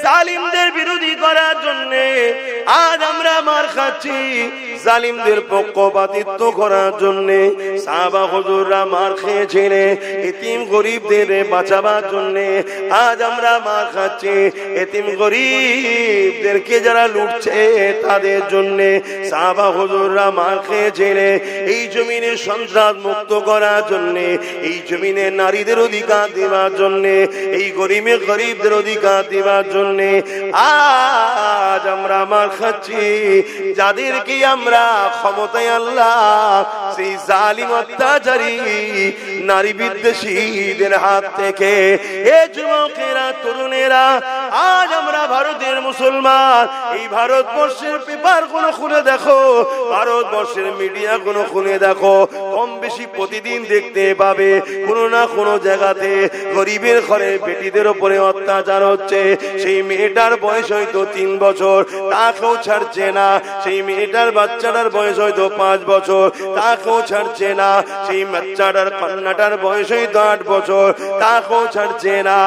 জালিমদের বিরোধী করার জন্য আজ আমরা মার খাচ্ছি, জালিমদের পক্ষপাতিত্ব করার জন্য সাহাবা হুজুররা মার খেয়েছিলেন, এতিম গরিবদের বাঁচাবার জন্য আজ আমরা মার খাচ্ছি। এতিম গরিবদেরকে যারা লুটছে তাদের জন্য সাহাবা হুজুররা মার খেয়েছিলেন। এই জমিনে সন্ত্রাস মুক্ত করার জন্য, এই জমিনে নারীদের অধিকার দেওয়ার জন্য, এই গরিবদের অধিকার দেওয়ার জন্য আজ আমরা মার খাচ্ছি। যাদেরকে আমরা ক্ষমতায় আল্লাহ সেই জালিম অত্যাচারী নারী বিদ্বেষীদের হাত থেকে, এ যুবকেরা তরুণেরা, আজ আমরা ভারতের মুসলমান, এই ভারতবর্ষের পেপার গুলো খুলে দেখো, ভারতবর্ষের মিডিয়া গুলো খুলে দেখো, কম বেশি প্রতিদিন দেখতে পাবে কোনো না কোনো জায়গাতে গরিবের ঘরে বেটিদের উপরে অত্যাচার হচ্ছে। সেই মেয়েটার বয়স হয়তো 3 বছর, তাকেও ছাড়ছে না। সেই মেয়েটার বাচ্চাটার বয়স হয়তো 5 বছর, তাকেও ছাড়ছে না। সেই বাচ্চাটার কন্যাটার বয়স হয়তো 8 বছর, তাকেও ছাড়ছে না।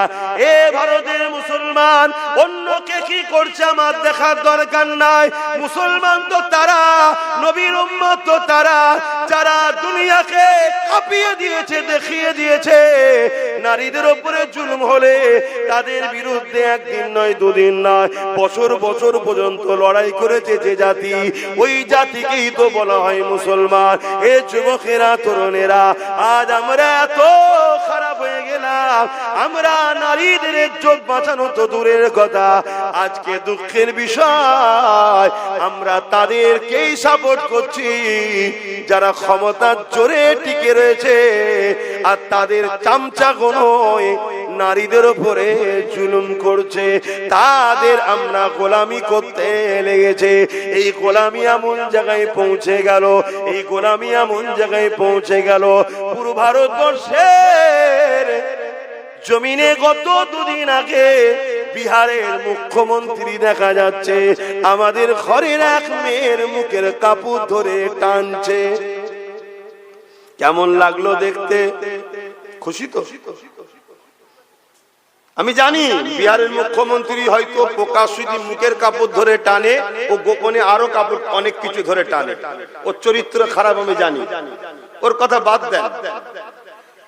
এ ভারতের মুসলমান, অন্যকে কি করছে আমার দেখার দরকার নাই। মুসলমান তো তারা, নবীর উম্মত তো তারা, যারা দুনিয়াকে কাঁপিয়ে দিয়েছে, দেখিয়ে দিয়েছে নারীদের উপরে জুলুম হলে তাদের বিরুদ্ধে একদিন নয়, 2 দিন নয়, বছর বছর পর্যন্ত লড়াই করেছে যে জাতি, ওই জাতিকেই তো বলা হয় মুসলমান। এ যুবকেরা তরুণেরা, আজ আমরা এত খারাপ হয়ে গেলাম, আমরা নারীদের ইজ্জত বাঁচানো তো দূরের কথা, আজকে দুঃখের বিষয় আমরা তাদেরকেই সাপোর্ট করছি যারা ক্ষমতার জোরে টিকে রয়েছে, আর তাদের চামচাগুলোই নারীদের উপরে জুলুম করছে, তাদের আমরা গোলামি করতে লেগেছে। এই গোলামি এমন জায়গায় পৌঁছে গেল, এই গোলামি এমন জায়গায় পৌঁছে গেল, পুরো ভারতবর্ষের জমিনে গত 2 দিন আগে বিহারের মুখ্যমন্ত্রী দেখা যাচ্ছে আমাদের ঘরের এক মেয়ের মুখের কাপড় ধরে টানছে। কেমন লাগলো দেখতে? খুশি তো? আমি জানি বিহারের মুখ্যমন্ত্রী হয়তো প্রকাশ্যে মুখের কাপড় ধরে টানে, ও গোপনে আরো কাপড় অনেক কিছু ধরে টানে, ওর চরিত্র খারাপ আমি জানি, ওর কথা বাদ দেন।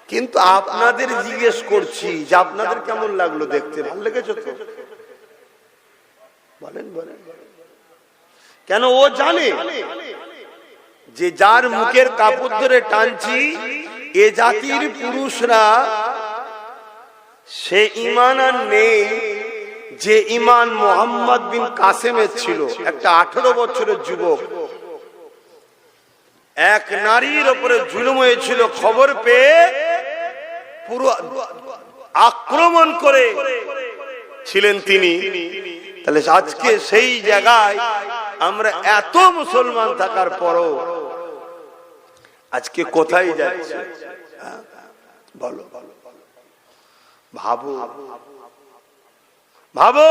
কিন্তু আপনাদের জিজ্ঞেস করছি যে আপনাদের কেমন লাগলো দেখতে? ভালো লেগেছে তো? বলেন বলেন। কেন? ও জানে যে যার মুখের কাপড় ধরে টানছি এ জাতির পুরুষরা সে ঈমান আর নেই যে ঈমান মুহাম্মদ বিন কাসেমের ছিল। একটা 18 বছরের যুবক এক নারীর উপরে জুলুম হয়েছিল, খবর পেয়ে পুরো আক্রমণ করে ছিলেন তিনি। তাহলে আজকে সেই জায়গায় আমরা এত মুসলমান থাকার পরও আজকে কোথায় যাচ্ছে? বলো ভাবো ভাবো,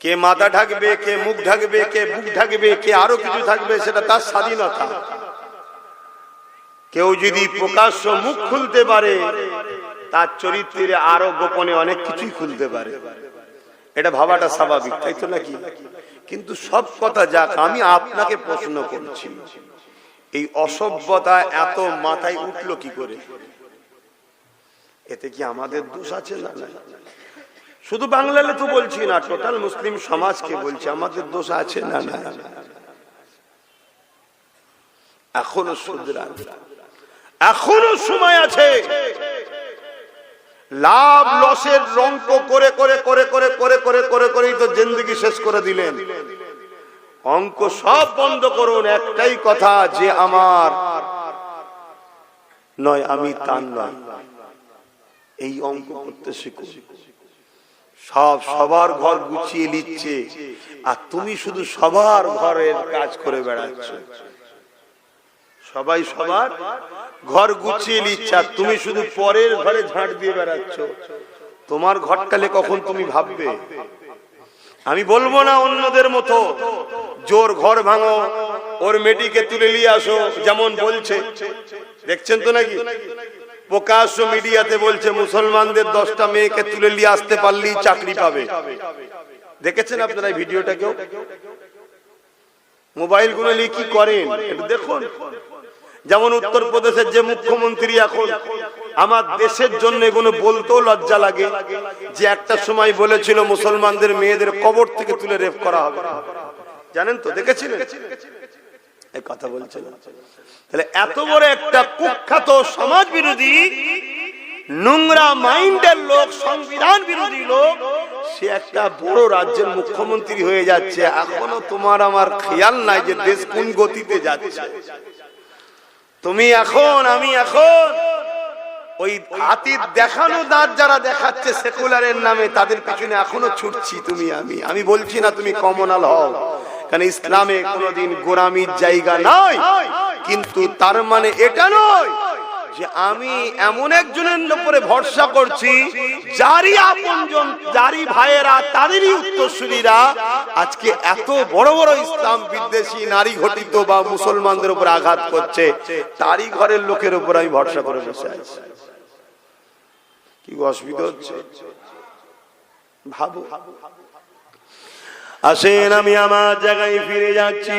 কে মাথা ঢাকবে, কে মুখ ঢাকবে, কে বুক ঢাকবে, কে আরো কিছু থাকবে, সেটা তার স্বাধীনতা। কেউ যদি প্রকাশ্য মুখ খুলতে পারে তার চরিত্রে আরো গোপনে অনেক কিছুই খুলতে পারে, এটা ভাবাটা স্বাভাবিক, তাই তো নাকি? কিন্তু সব কথা যাক, আমি আপনাকে প্রশ্ন করছি, এই অসভ্যতা এত মাথায় উঠলো কি করে? এতে কি আমাদের দোষ আছে? না, শুধু বাংলালে তো বলছি না, টোটাল মুসলিম সমাজকে বলছি, আমাদের দোষ আছে না? না, এখনো শুধরান, এখনো সময় আছে। লাভ লসের রঙ্ক করে করে করে করে করে করে করে করেই তো জিন্দেগি শেষ করে দিলেন। অঙ্ক সব বন্ধ করুন, একটাই কথা, যে আমার নয় আমি তার নয়, এই অঙ্ক করতে শিখুন। সবার ঘর গুছিয়ে নিচ্ছে আর তুমি শুধু সবার ঘরের কাজ করে বেড়াচ্ছ। সবাই সবার ঘর গুছিয়ে নিচ্ছে আর তুমি শুধু পরের ঘরে ঝাঁট দিয়ে বেড়াচ্ছ। তোমার ঘরটালে কখন তুমি ভাববে? আমি বলবো না অন্যদের মতো জোর ঘর ভাঙো, ওর মেয়েটিকে তুলে নিয়ে আসো, যেমন বলছে, দেখছেন তো নাকি? প্রকাশ্য মিডিয়াতে বলছে মুসলমানদের 10টা মেয়েকে তুলে নিয়ে আসতে পারলেই চাকরি পাবে। দেখেছেন আপনারা এই ভিডিওটা? কেউ মোবাইল গুলো নিয়ে কি করেন একটু দেখুন। যেমন উত্তরপ্রদেশের যে মুখ্যমন্ত্রী, এখন আমার দেশের জন্য এগুলো বলতেও লজ্জা লাগে, যে একটা সময় বলেছিল মুসলমানদের মেয়েদের কবর থেকে তুলে রেপ করা হবে, জানেন তো? দেখেছিলেন এই কথা বলছিল? তাহলে এত বড় একটা কুখ্যাত সমাজ বিরোধী নোংরা মাইন্ডের লোক, সংবিধান বিরোধী লোক, সে একটা বড় রাজ্যের মুখ্যমন্ত্রী হয়ে যাচ্ছে। এখনো তোমার আমার খেয়াল নাই যে দেশ কোন গতিতে যাচ্ছে। তুমি এখন, আমি এখন ওই হাতির দেখানো দাঁত যারা দেখাচ্ছে সেকুলারের নামে, তাদের পিছনে এখনো ছুটছি তুমি আমি বলছি না তুমি কমনাল হও, কারণ ইসলামে কোনোদিন গোলামির জায়গা নয়। কিন্তু তার মানে এটা নয় যে আমি এমন একজনের উপরে ভরসা করছি যারই আপনজন, যারই ভাইয়েরা, তাদেরই উত্তরসূরিরা আজকে এত বড় বড় ইসলাম বিদ্বেষী নারী ঘটিত বা মুসলমানদের উপর আঘাত করছে, তারই ঘরের লোকের উপর আমি ভরসা করে বসে আছি। কি অসুবিধা হচ্ছে ভাবো। আসেন আমি আমার জায়গায় ফিরে যাচ্ছি।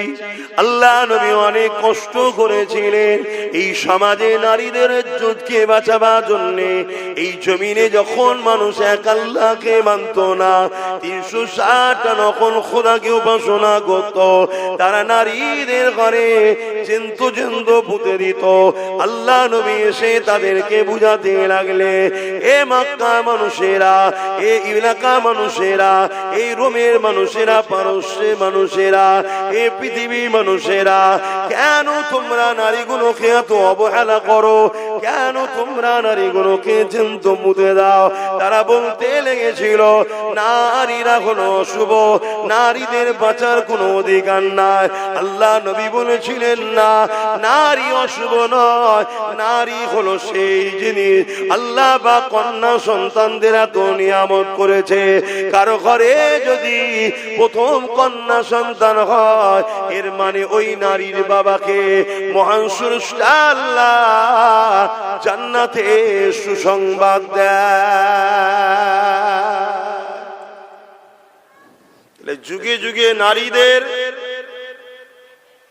আল্লাহ নবী অনেক কষ্ট করেছিলেন এই সমাজে নারীদের ইজ্জতকে বাঁচাবার জন্য। এই জমিনে যখন মানুষ এক আল্লাহকে মানত না, 360টা নকল খোদাকে উপাসনা করত, তারা নারীদের ঘরে চিন্ত পুঁতে দিত। আল্লাহ নবী এসে তাদেরকে বুঝাতে লাগলে, এ মক্কা মানুষেরা, এ এলাকা মানুষেরা, এই রোমের মানুষেরা, পারস্যের মানুষেরা, এ পৃথিবীর মানুষেরা, কেন তোমরা নারীগুলোকে এত অবহেলা করো? কেন তোমরা নারীগুলোকে চিন্ত মুতে দাও? তারা বলতে লেগেছিল নারীরা হলো অশুভ, নারীদের বাঁচার কোনো অধিকার নাই। আল্লাহ নবী বলেছিলেন না, নারী অশুভ নয়, নারী হলো সেই জিনিস আল্লাহ বা কন্যা সন্তানদের এত নিয়ামত করেছে। কারো ঘরে যদি প্রথম কন্যা সন্তান হয়, এর মানে ওই নারীর বাবাকে মহান স্রষ্টা আল্লাহ জান্নাতে সুসংবাদ দেয়। যুগে যুগে নারীদের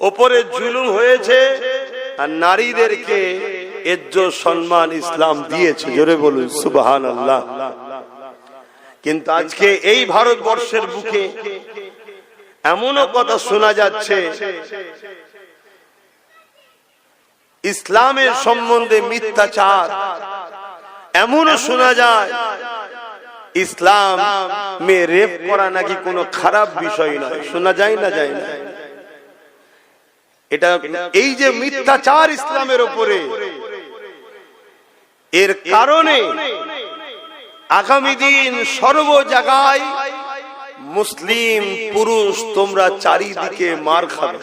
ওপরে জুলুম হয়েছে, আর নারীদেরকে ইজ্জত সম্মান ইসলাম দিয়েছে। জোরে বলুন সুবহানাল্লাহ। কিন্তু আজকে এই ভারতবর্ষের বুকে এমনও কথা শোনা যাচ্ছে, ইসলামের সম্বন্ধে মিথ্যাচার। এমনও শোনা যায় ইসলাম মে রেপ করা নাকি কোনো খারাপ বিষয় নয়। শোনা যায় না? যায় না? এটা এই যে মিথ্যাচার ইসলামের উপরে, এর কারণে আগামী দিন সর্ব জায়গায় মুসলিম পুরুষ তোমরা চারিদিকে মার খাবে।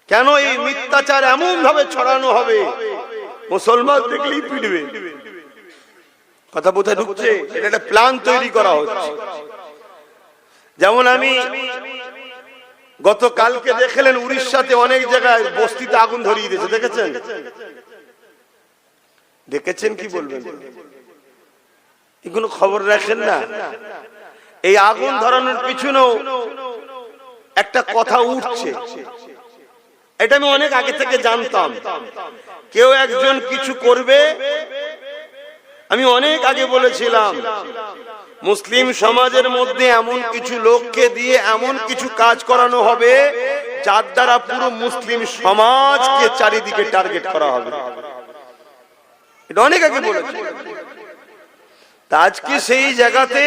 কেন? এই মিথ্যাচার এমন ভাবে ছড়ানো হবে, মুসলমান দেখলেই পিটবে। কথা বোঝা ঢুকছে? এটা একটা প্ল্যান তৈরি করা হচ্ছে। যেমন আমি গতকালকে দেখলেন উড়িষ্যাতে অনেক জায়গায় বস্তিতে আগুন ধরিয়ে দিয়েছে, দেখেছেন? দেখেছেন কি বলবেন? এগুলো খবর রাখেন না? এই আগুন ধরানোর পিছনেও একটা কথা উঠছে, এটা আমি অনেক আগে থেকে জানতাম। কেউ একজন কিছু করবে, আমি অনেক আগে বলেছিলাম মুসলিম সমাজের মধ্যে এমন কিছু লোককে দিয়ে এমন কিছু কাজ করানো হবে যার দ্বারা পুরো মুসলিম সমাজকে চারিদিকে টার্গেট করা হবে। এটা অনেক আগে বলেছি। আজকে সেই জায়গাতে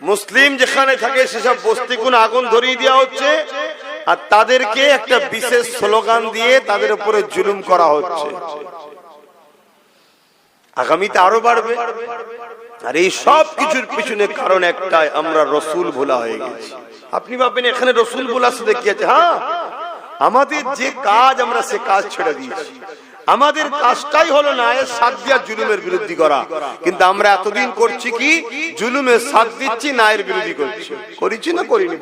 মুসলিম যেখানে থাকে সেসব বস্তিগুলো আগুন ধরিয়ে দেওয়া হচ্ছে, আর তাদেরকে একটা বিশেষ স্লোগান দিয়ে তাদের উপরে জুলুম করা হচ্ছে। আগামীতে আরো বাড়বে। আর এই সব কিছুর পিছনে কারণ একটাই, আমরা রসুল ভোলা হয়ে গেছি। আপনি ভাববেন এখানে রসুল ভোলার সাথে কি আছে? হ্যাঁ, আমাদের যে কাজ আমরা সে কাজ ছেড়ে দিয়েছি। আমাদের কাজটাই হলো ন্যায়ের সাথ দিয়া জুলুমের বিরোধী করা। কিন্তু আমরা এতদিন করছি কি? জুলুমের সাথ দিচ্ছি, ন্যায়ের বিরোধী করছি। করেছি না করিনি?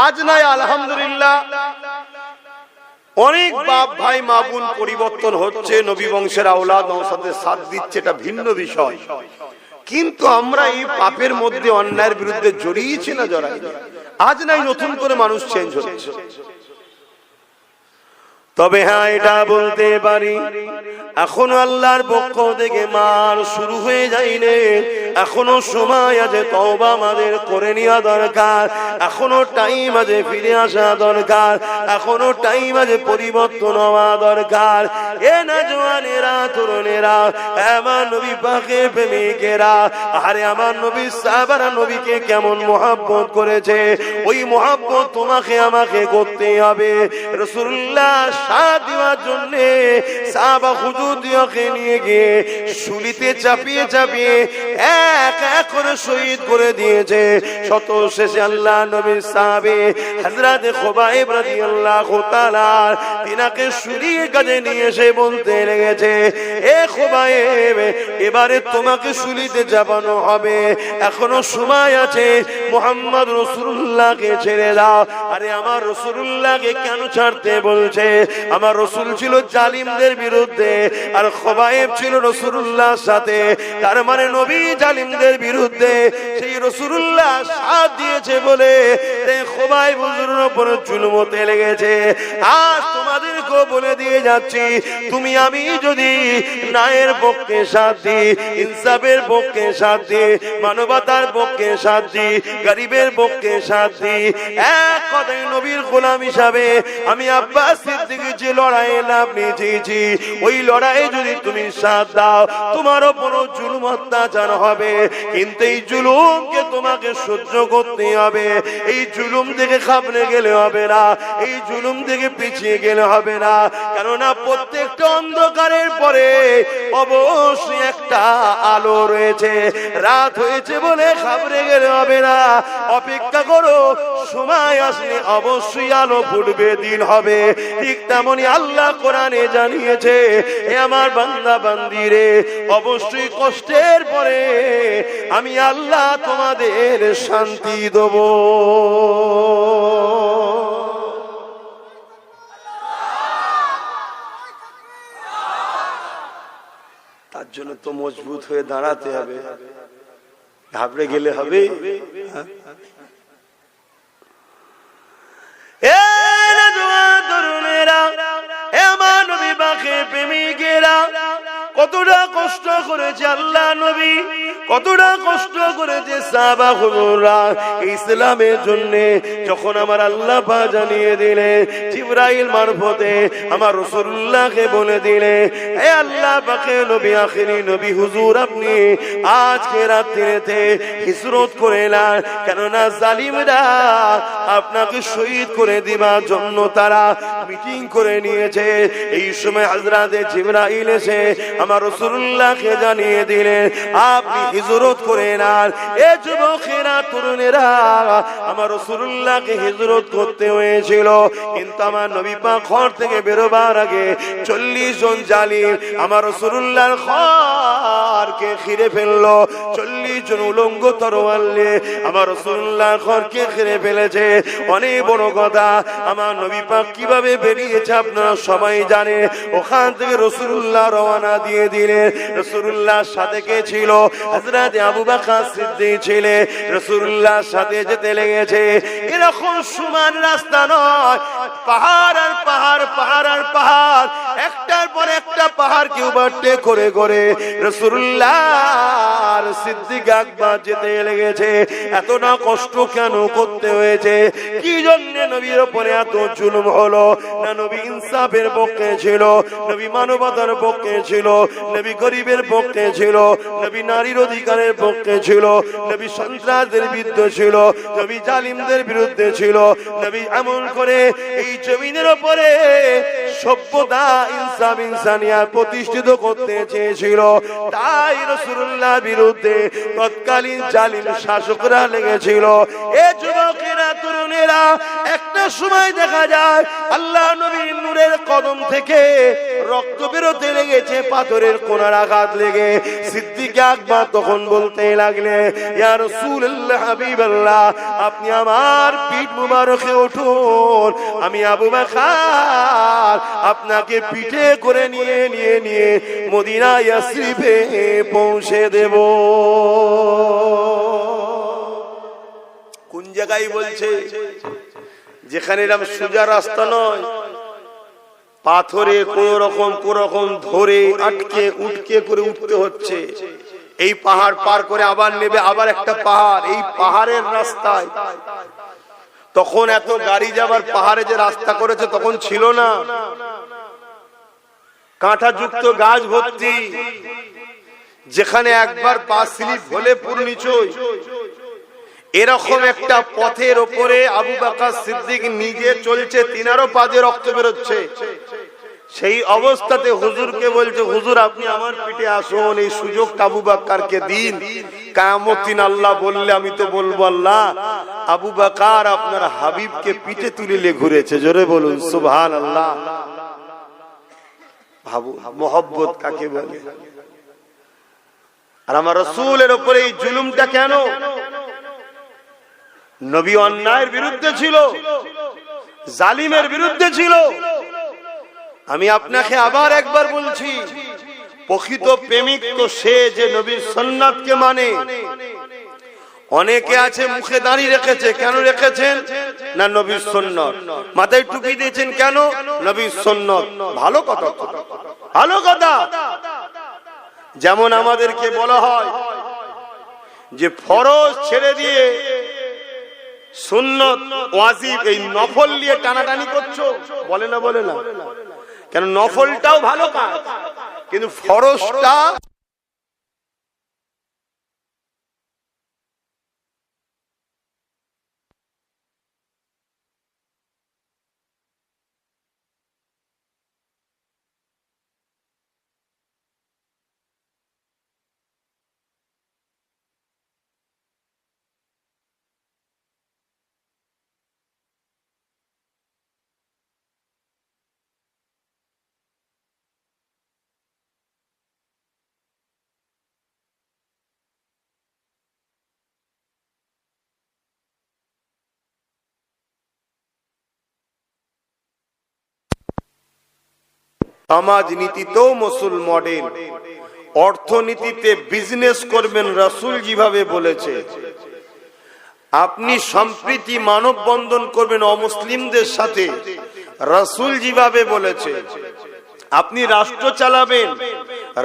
আজ নাই আলহামদুলিল্লাহ অনেক বাপ ভাই মা বোন পরিবর্তন হচ্ছে, নবী বংশের আওলাদ নওসাদের সাথ দিচ্ছে, এটা ভিন্ন বিষয়। কিন্তু আমরা এই পাপের মধ্যে অন্যায়ের বিরুদ্ধে জড়িয়েছি না জড়াই? আজ নাই নতুন করে মানুষ চেঞ্জ হচ্ছে। তবে হ্যাঁ, এটা বলতে পারি এখনো আল্লাহর পক্ষ থেকে মার শুরু হয়ে যায়নি। এখনো সময় আছে তওবা আমাদের করে নেওয়া দরকার। এখনো টাইম আছে ফিরে আসা দরকার। এখনো টাইম আছে পরিবর্তন হওয়া দরকার। এ না জওয়ানেরা, তরুণেরা, আমার নবী পাকের প্রেমিকেরা, আরে আমার নবী সাহাবারা নবীকে কেমন মহব্বত করেছে, ওই মহব্বত তোমাকে আমাকে করতে হবে। রাসূলুল্লাহ সাথ দেওয়ার জন্য সাহাবা হুজুরকে নিয়ে গিয়ে শুলিতে চাপিয়ে চাপিয়ে এক এক করে শহীদ করে দিয়েছে। শত শেষে আল্লাহ নবীর সাহাবী হযরত খুবাইব রাদিয়াল্লাহু তাআলা তিনাকে শুলির কাছে নিয়ে এসে বলতে লেগেছে, এ খুবাইব, এবারে তোমাকে শুলিতে চাপানো হবে, এখনো সময় আছে, মুহাম্মদ রাসূলুল্লাহকে ছেড়ে দাও। আরে আমার রাসূলুল্লাহকে কেন ছাড়তে বলছে? আমার রাসূল ছিল জালিমদের বিরুদ্ধে, আর খুবাইব ছিল রাসূলুল্লাহর সাথে। তার মানে নবী জালিমদের বিরুদ্ধে, সেই রাসূলুল্লাহ সাথ দিয়েছে বলে এই খুবাইব হুজুরের উপর জুলুম হতে লেগেছে। আজ তোমাদেরকে বলে দিয়ে যাচ্ছি, তুমি আমি যদি ন্যায়ের পক্ষে সাথ দিই, ইনসাফের পক্ষে সাথ দিই, মানবতার পক্ষে সাথ দিই, গরিবের পক্ষে সাথ দিই, এক কথায় নবীর গোলাম হিসাবে আমি আব্বাস সিদ্দিক যে লড়াইয়ে লাভ নিয়েছি, ওই লড়াইয়ে যদি তুমি সাথ দাও, তোমার উপর জুলুম অত্যাচার হবে, কিন্তু এই জুলুমকে তোমাকে সহ্য করতে হবে। এই জুলুম থেকে খাবলে গেলে হবে না, এই জুলুম থেকে পিছিয়ে গেলে হবে না। কেননা প্রত্যেকটা অন্ধকারের পরে অবশ্যই একটা আলো রয়েছে। রাত হয়েছে বলে খাবলে গেলে হবে না, অপেক্ষা করো, সময় আসলে অবশ্যই আলো ফুটবে, দিন হবে। ঠিক তেমনি আল্লাহ কোরআনে জানিয়েছে, হে আমার বান্দা বান্দিরে, অবশ্যই কষ্টের পরে আমি আল্লাহ তোমাদের শান্তি দেব। তার জন্য তো মজবুত হয়ে দাঁড়াতে হবে, ঘাবড়ে গেলে হবে? কতটা কষ্ট করেছে আল্লাহ নবী, কতটা কষ্ট করেছে সাহাবা হুজুররা ইসলামের জন্য। যখন আমার আল্লাহ পাক জানিয়ে দিলেন, জিবরাইল মারফতে আমার রাসূলুল্লাহকে বলে দিলে, হে আল্লাহ পাকের নবী, আখেরি নবী হুজুর, আপনি আজকে রাত্রিতে হিজরত করে নেন, কেননা জালিমরা আপনাকে শহীদ করে দিবার জন্য তারা মিটিং করে নিয়েছে। এই সময় হযরত জিবরাইল এসে আমার রাসূলুল্লাহকে জানিয়ে দিলেন, আপনি হিজরত করে নেন। এ যুবকেরা, তরুণেরা, আমার রাসূলুল্লাহকে হিজরত করতে হয়েছিল, কিন্তু আমার নবী পাক ঘর থেকে বেরোবার আগে 40 জন জালিম আমার রাসূলুল্লাহর ঘরকে ঘিরে ফেললো। 40 জন উলঙ্গ তরোয়াল নিয়ে আমার রাসূলুল্লাহর ঘরকে ঘিরে ফেলেছে। অনেক বড় কথা, আমার নবী পাক কিভাবে বেরিয়েছে আপনারা সবাই জানে। ওখান থেকে রাসূলুল্লাহ রওনা দিয়ে দিলেন। রাসূলুল্লাহর সাথে কে ছিল? হযরত আবু বকর সিদ্দিক ছিলেন। রাসূলুল্লাহর সাথে যেতে লেগেছে। এরকম সমান রাস্তা নয়, পাহাড় আর পাহাড়, পাহাড় আর পাহাড়, একটার পর একটা পাহাড়কে ওভারটেক করে করে রাসূলুল্লাহর সিদ্দিক আকবর যেতে লেগেছে। এতটা কষ্ট কেন করতে হয়েছে? কি জন্য নবীর উপরে এত জুলুম হলো? না নবী ইনসাফের পক্ষে ছিল, নবী মানবতার পক্ষে ছিল, নবী গরিবের পক্ষে ছিল, নবী নারীর অধিকারের পক্ষে ছিল, নবী সন্ত্রাসদের বিরুদ্ধে ছিল, নবী জালিমদের বিরুদ্ধে ছিল। নবী এমন করে এই জমিনের উপরে সভ্যতা ইনসাফ ইনসানিয়াত প্রতিষ্ঠিত করতে চেয়েছিল। তাই রাসূলুল্লাহ বিরুদ্ধে তৎকালীন জালিম শাসকরা লেগেছিল। এ যুবকেরা, তরুণেরা, একটা সময় দেখা যায় আল্লাহ নবীর নূরের কদম থেকে রক্ত বেরোতে লেগেছে, পাথরের কোনার আঘাত লেগে। সিদ্দিক আকবর তখন বলতে লাগলে, ইয়া রাসূলুল্লাহ, হাবিবাল্লাহ, আপনি আমার পিঠ মুবারকে উঠুন, আমি আবু বকর আপনাকে পিঠে করে নিয়ে মদিনা ইয়াসরিবে পৌঁছে দেব। কোন জায়গায় বলছে? যেখানে এরকম সোজা রাস্তা নয়, পাথরে কোন রকম ধরে আটকে উঠকে করে উঠতে হচ্ছে। এই পাহাড় পার করে আবার নেবে আবার একটা পাহাড়, এই পাহাড়ের রাস্তায়। তখন এত গাড়ি যাবার পাহাড়ে যে রাস্তা করেছে তখন ছিল না, কাঁটা যুক্ত গাছ ভর্তি, যেখানে একবার পা স্লিপ হলে পুরো নিচই। এরকম একটা পথের ওপরে আবু বকর সিদ্দিক নিজে চলছে, তিনারও পা দিয়ে রক্ত বেরোচ্ছে। সেই অবস্থাতে হুজুরকে বলছে, হুজুর আপনি আমার পিঠে আসুন, এই সুযোগটা আবু বকরকে দিন। কিয়ামত দিন আল্লাহ বললে আমি তো বলবো, আল্লাহ আবু বকর আপনার হাবিবকে পিঠে তুলে ঘুরেছে। জোরে বলুন সুবহানাল্লাহ। ভাবুন মোহব্বত কাকে বলে। আর আমার রাসূলের উপরে এই জুলুমটা কেন? নবী অন্যায়ের বিরুদ্ধে ছিল, জালিমের বিরুদ্ধে ছিল। আমি আপনাকে আবার একবার বলছি, প্রকৃত প্রেমিক তো সে যে নবীর সুন্নাতকে মানে। অনেকে আছে মুখে দাড়ি রেখেছে, কেন রেখেছেন? না নবীর সুন্নাত। মাথায় টুপি দিয়েছেন কেন? নবীর সুন্নাত। ভালো কথা, ভালো কথা। যেমন আমাদেরকে বলা হয় যে ফরজ ছেড়ে দিয়ে সুন্নত ওয়াজিব এই নফল নিয়ে টানাটানি করছো, বলে না? বলে না কেন? নফলটাও ভালো কাজ, কিন্তু ফরজটা সমাজনীতিতেও মুসল মডেল, অর্থনীতিতে বিজনেস করবেন রাসূল যেভাবে বলেছে। আপনি সম্প্রীতি মানব বন্ধন করবেন অমুসলিমদের সাথে, রাসূল যেভাবে বলেছে। আপনি রাষ্ট্র চালাবেন,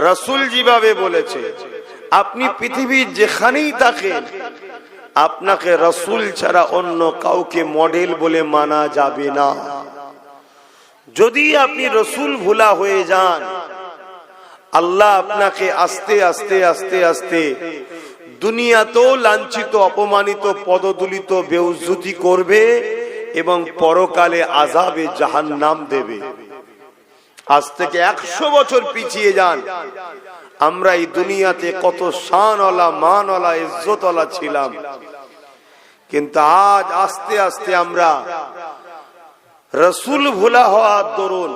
রাসূল যেভাবে বলেছে। আপনি পৃথিবীর যেখানেই থাকেন, আপনাকে রাসূল ছাড়া অন্য কাউকে মডেল বলে মানা যাবে না। যদি আপনি রাসূল ভুলা হয়ে যান, আল্লাহ আপনাকে আস্তে আস্তে আস্তে আস্তে দুনিয়াতেও লাঞ্ছিত, অপমানিত, পদদলিত, বেউজ্জতি করবে এবং পরকালে আযাবে জাহান্নাম দেবে। আজ থেকে 100 বছর পিছিয়ে যান, আমরা এই দুনিয়াতে কত শানওয়ালা, মানওয়ালা, ইজ্জতওয়ালা ছিলাম, কিন্তু আজ আস্তে আস্তে আমরা রাসূল ভুলা হওয়ার দরুন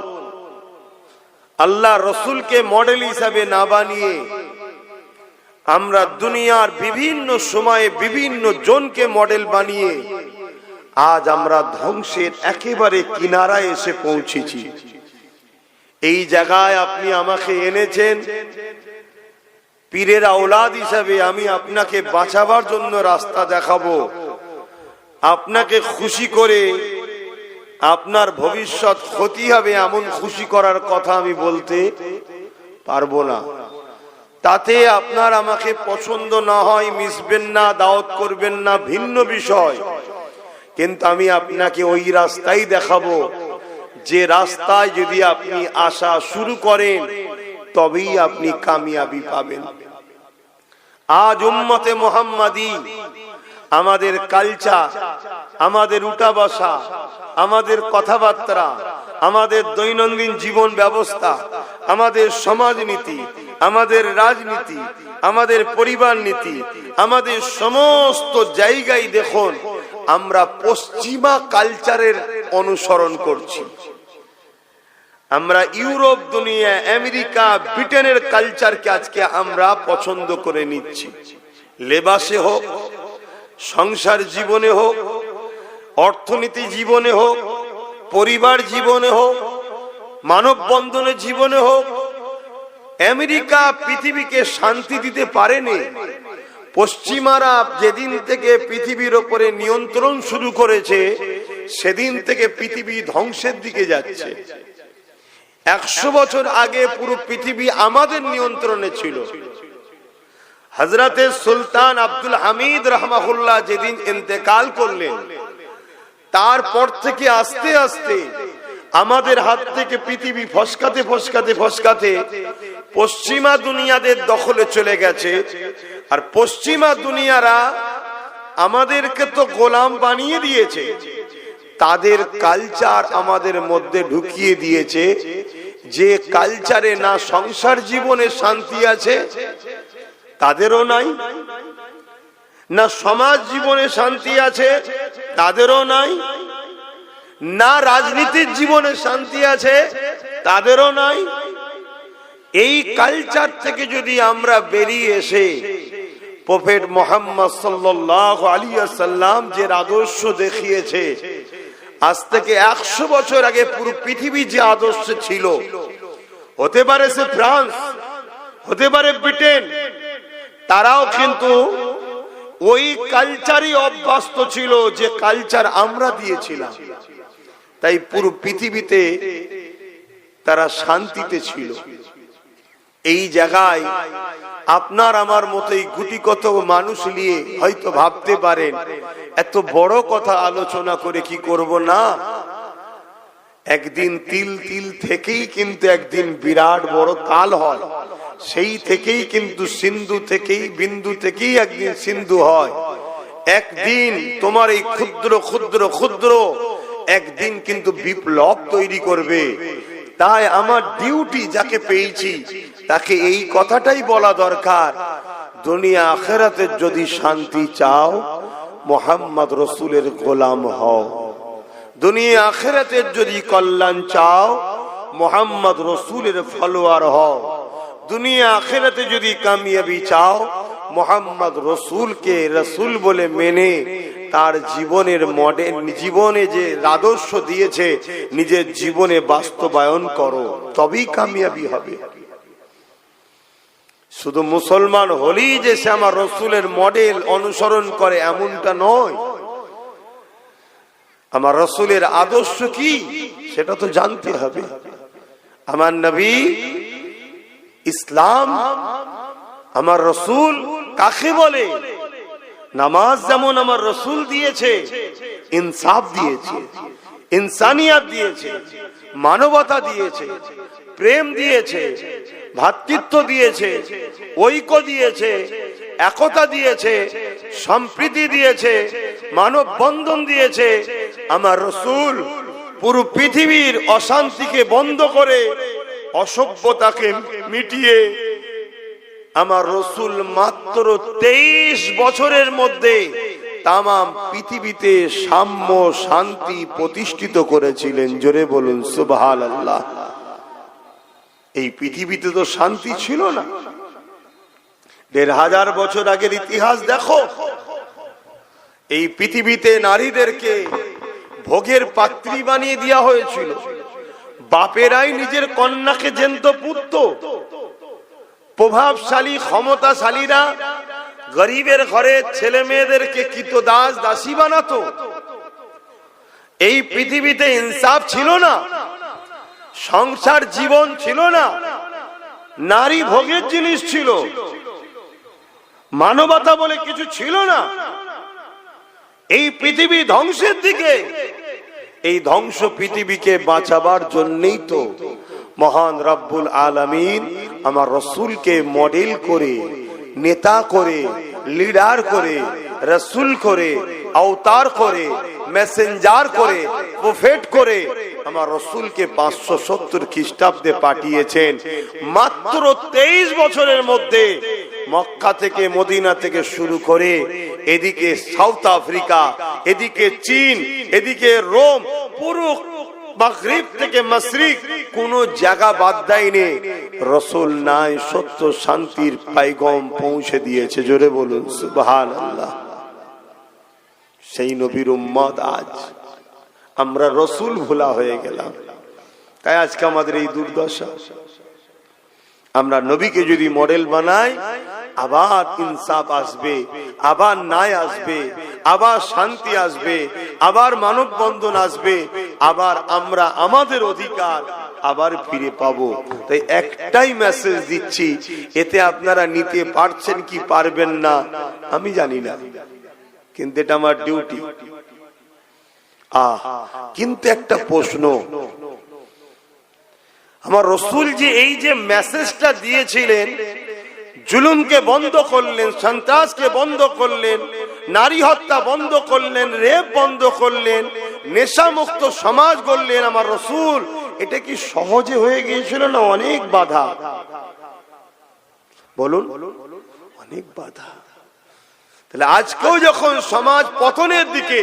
আল্লাহ রাসূলকে মডেল হিসাবে না বানিয়ে আমরা দুনিয়ার বিভিন্ন সময়ে বিভিন্ন জনকে মডেল বানিয়ে আজ আমরা ধ্বংসের একেবারে কিনারায় এসে পৌঁছেছি। এই জায়গায় আপনি আমাকে এনেছেন পীরের আওলাদ হিসাবে। আমি আপনাকে বাঁচাবার জন্য রাস্তা দেখাবো, আপনাকে খুশি করে আপনার ভবিষ্যৎ ক্ষতি হবে এমন খুশি করার কথা আমি বলতে পারবো না। তাতে আপনার আমাকে পছন্দ না হয়, মিশবেন না, দাওয়াত করবেন না, ভিন্ন বিষয়। কিন্তু আমি আপনাকে ওই রাস্তাই দেখাবো যে রাস্তায় যদি আপনি আসা শুরু করেন তবেই আপনি কামিয়াবি পাবেন। আজ উম্মতে মুহাম্মাদি আমাদের কালচার, আমাদের উঠা বসা, আমাদের কথাবার্তা, আমাদের দৈনন্দিন জীবন ব্যবস্থা, আমাদের সমাজনীতি, আমাদের রাজনীতি, আমাদের পরিবার নীতি, আমাদের সমস্ত জায়গায় দেখুন আমরা পশ্চিমা কালচারের অনুসরণ করছি। আমরা ইউরোপ দুনিয়া, আমেরিকা, ব্রিটেনের কালচারকে আজকে আমরা পছন্দ করে নিচ্ছি। লেবাসে হোক, সংসার জীবনে হোক, অর্থনীতি জীবনে হোক, পরিবার জীবনে হোক, মানব বন্ধনের জীবনে হোক, আমেরিকা পৃথিবীকে শান্তি দিতে পারেনি। পশ্চিমারা যেদিন থেকে পৃথিবীর উপরে নিয়ন্ত্রণ শুরু করেছে সেদিন থেকে পৃথিবী ধ্বংসের দিকে যাচ্ছে। 100 বছর আগে পুরো পৃথিবী আমাদের নিয়ন্ত্রণে ছিল। হযরতে সুলতান আব্দুল হামিদ রাহমাহুল্লাহ যেদিন ইন্তেকাল করলেন, তারপর থেকে আস্তে আস্তে আমাদের হাত থেকে পৃথিবী ফসকাতে ফসকাতে ফসকাতে পশ্চিমা দুনিয়াদের দখলে চলে গেছে। আর পশ্চিমা দুনিয়ারা আমাদেরকে তো গোলাম বানিয়ে দিয়েছে, তাদের কালচার আমাদের মধ্যে ঢুকিয়ে দিয়েছে। যে কালচারে না সংসার জীবনে শান্তি আছে তাদেরও নাই, না সমাজ জীবনে শান্তি আছে তাদেরও নাই, না রাজনীতির জীবনে শান্তি আছে তাদেরও নাই। এই কালচার থেকে যদি আমরা বেরিয়ে এসে প্রফেট মুহাম্মদ সাল্লাল্লাহু আলাইহি ওয়াসাল্লাম যে আদর্শ দেখিয়েছে, আজ থেকে 100 বছর আগে পুরো পৃথিবী যে আদর্শ ছিল, হতে পারে সে ফ্রান্স, হতে পারে ব্রিটেন, তারাও কিন্তু ওই কালচারই অভ্যস্ত ছিল যে কালচার আমরা দিয়েছিলাম। তাই পুরো পৃথিবীতে তারা শান্তিতে ছিল। এই জায়গায় আপনার আমার মতোই গুটি কত মানুষ নিয়ে হয়তো ভাবতে পারেন এত বড় কথা আলোচনা করে কি করব না। একদিন তিল তিল থেকেই কিন্তু একদিন বিরাট বড় তাল হয়, সেই থেকেই কিন্তু সিন্ধু থেকেই, বিন্দু থেকেই একদিন সিন্ধু হয়। একদিন তোমার এই ক্ষুদ্র ক্ষুদ্র ক্ষুদ্র একদিন কিন্তু বিপ্লব তৈরি করবে। তাই আমার ডিউটি যাকে পেয়েছি তাকে এই কথাটাই বলা দরকার, দুনিয়া আখিরাতের যদি শান্তি চাও মুহাম্মদ রাসূলের গোলাম হও। দুনিয়া আখিরাতের যদি কল্যাণ চাও মুহাম্মদ রাসূলের ফলোয়ার হও। দুনিয়া আখিরাতে যদি কামিয়াবি চাও মুহাম্মদ রাসূলকে রাসূল বলে মেনে তার জীবনের মডেল, জীবনে যে আদর্শ দিয়েছে নিজের জীবনে বাস্তবায়ন করো, তবেই কামিয়াবি হবে। শুধু মুসলমান হলেই যে সে আমার রাসূলের মডেল অনুসরণ করে এমনটা নয়। আমার রাসূলের আদর্শ কি সেটা তো জানতে হবে। আমার নবী, ইসলাম, আমার রাসূল কাকে বলে? নামাজ যেমন আমার রাসূল দিয়েছে, ইনসাফ দিয়েছে, ইনসানিয়াত দিয়েছে, মানবতা দিয়েছে, প্রেম দিয়েছে, ভ্রাতৃত্ব দিয়েছে, ঐক্য দিয়েছে, একতা দিয়েছে, সম্প্রীতি দিয়েছে, মানব বন্ধন দিয়েছে। আমার রাসূল পুরো পৃথিবীর অশান্তিকে বন্ধ করে অসভ্যতাকে মিটিয়ে আমার রাসূল মাত্র 23 বছরের মধ্যে তামাম পৃথিবীতে সাম্য শান্তি প্রতিষ্ঠিত করেছিলেন। জোরে বলুন সুবহানাল্লাহ। এই পৃথিবীতে তো শান্তি ছিল না। 1500 বছর আগের ইতিহাস দেখো। এই পৃথিবীতে নারীদেরকে ভোগের পাত্রী বানিয়ে দেওয়া হয়েছিল। বাপেরাই নিজের কন্যাকে জ্যান্ত পুত্র। প্রভাবশালী ক্ষমতাশালীরা গরিবের ঘরে ছেলে মেয়েদেরকে কৃতদাস দাসী বানাতো। এই পৃথিবীতে ইনসাফ ছিল না, সংসার জীবন ছিল না, নারী ভোগের জিনিস ছিল, মানবতা বলে কিছু ছিল না। এই পৃথিবী ধ্বংসের দিকে। এই ধ্বংস পৃথিবীকে বাঁচাবার জন্যই তো মহান রব্বুল আলামিন আমার রাসূলকে মডেল করে, নেতা করে, লিডার করে, রাসূল করে, অবতার করে, মেসেঞ্জার করে, প্রফেট করে আমার রসুলকে 570 খ্রিস্টাব্দে পাঠিয়েছেন। মাত্র 23 বছরের মধ্যে মক্কা থেকে মদিনা থেকে শুরু করে এদিকে সাউথ আফ্রিকা, এদিকে চীন, এদিকে রোম, পুরো মাগরিব থেকে মাশরিক কোন জায়গা বাদ দেয়নি। রসুল নাই সত্য শান্তির পায়গাম পৌঁছে দিয়েছে। জোরে বলুন সুবহানাল্লাহ। সেই নবীর উম্মত আজ আমরা রসুল ভোলা হয়ে গেলাম, তাই আজকে আমাদের এই দুর্দশা। আমরা নবীকে যদি মডেল বানাই, আবার ইনসাফ আসবে, আবার ন্যায় আসবে, আবার শান্তি আসবে, আবার মানববন্ধন আসবে, আবার আমরা আমাদের অধিকার আবার ফিরে পাবো। তাই একটাই মেসেজ দিচ্ছি, এতে আপনারা নিতে পারছেন কি পারবেন না আমি জানি না, কিন্তু এটা আমার ডিউটি। কিন্তু একটা প্রশ্ন, আমার রসুল যে এই যে মেসেজটা দিয়েছিলেন, জুলুমকে বন্ধ করলেন, সন্ত্রাসকে বন্ধ করলেন, নারী হত্যা বন্ধ করলেন, রেপ বন্ধ করলেন, নেশামুক্ত সমাজ গড়লেন আমার রসুল, এটা কি সহজে হয়ে গিয়েছিল না অনেক বাধা? বলুন, অনেক বাধা। তাহলে আজকেও যখন সমাজ পতনের দিকে,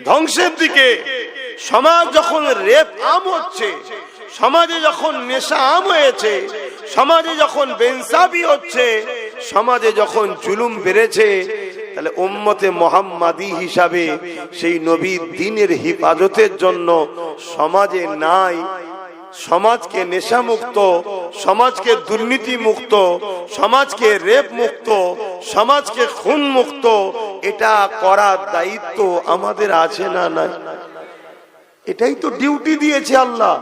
ধ্বংসের দিকে, সমাজ যখন রেপ আম হচ্ছে, সমাজে যখন নেশা আম হয়েছে, সমাজে যখন বেইনসাফি হচ্ছে, সমাজে যখন জুলুম বেড়েছে, তাহলে উম্মতে মুহাম্মাদি হিসাবে সেই নবীর দ্বীনের হিফাজতের জন্য সমাজে নাই, সমাজকে নেশা মুক্ত, সমাজকে দুর্নীতি মুক্ত, সমাজকে রেপ মুক্ত, সমাজকে খুন মুক্ত, এটা করার দায়িত্ব আমাদের আছে না নাই? এটাই তো ডিউটি দিয়েছে আল্লাহ।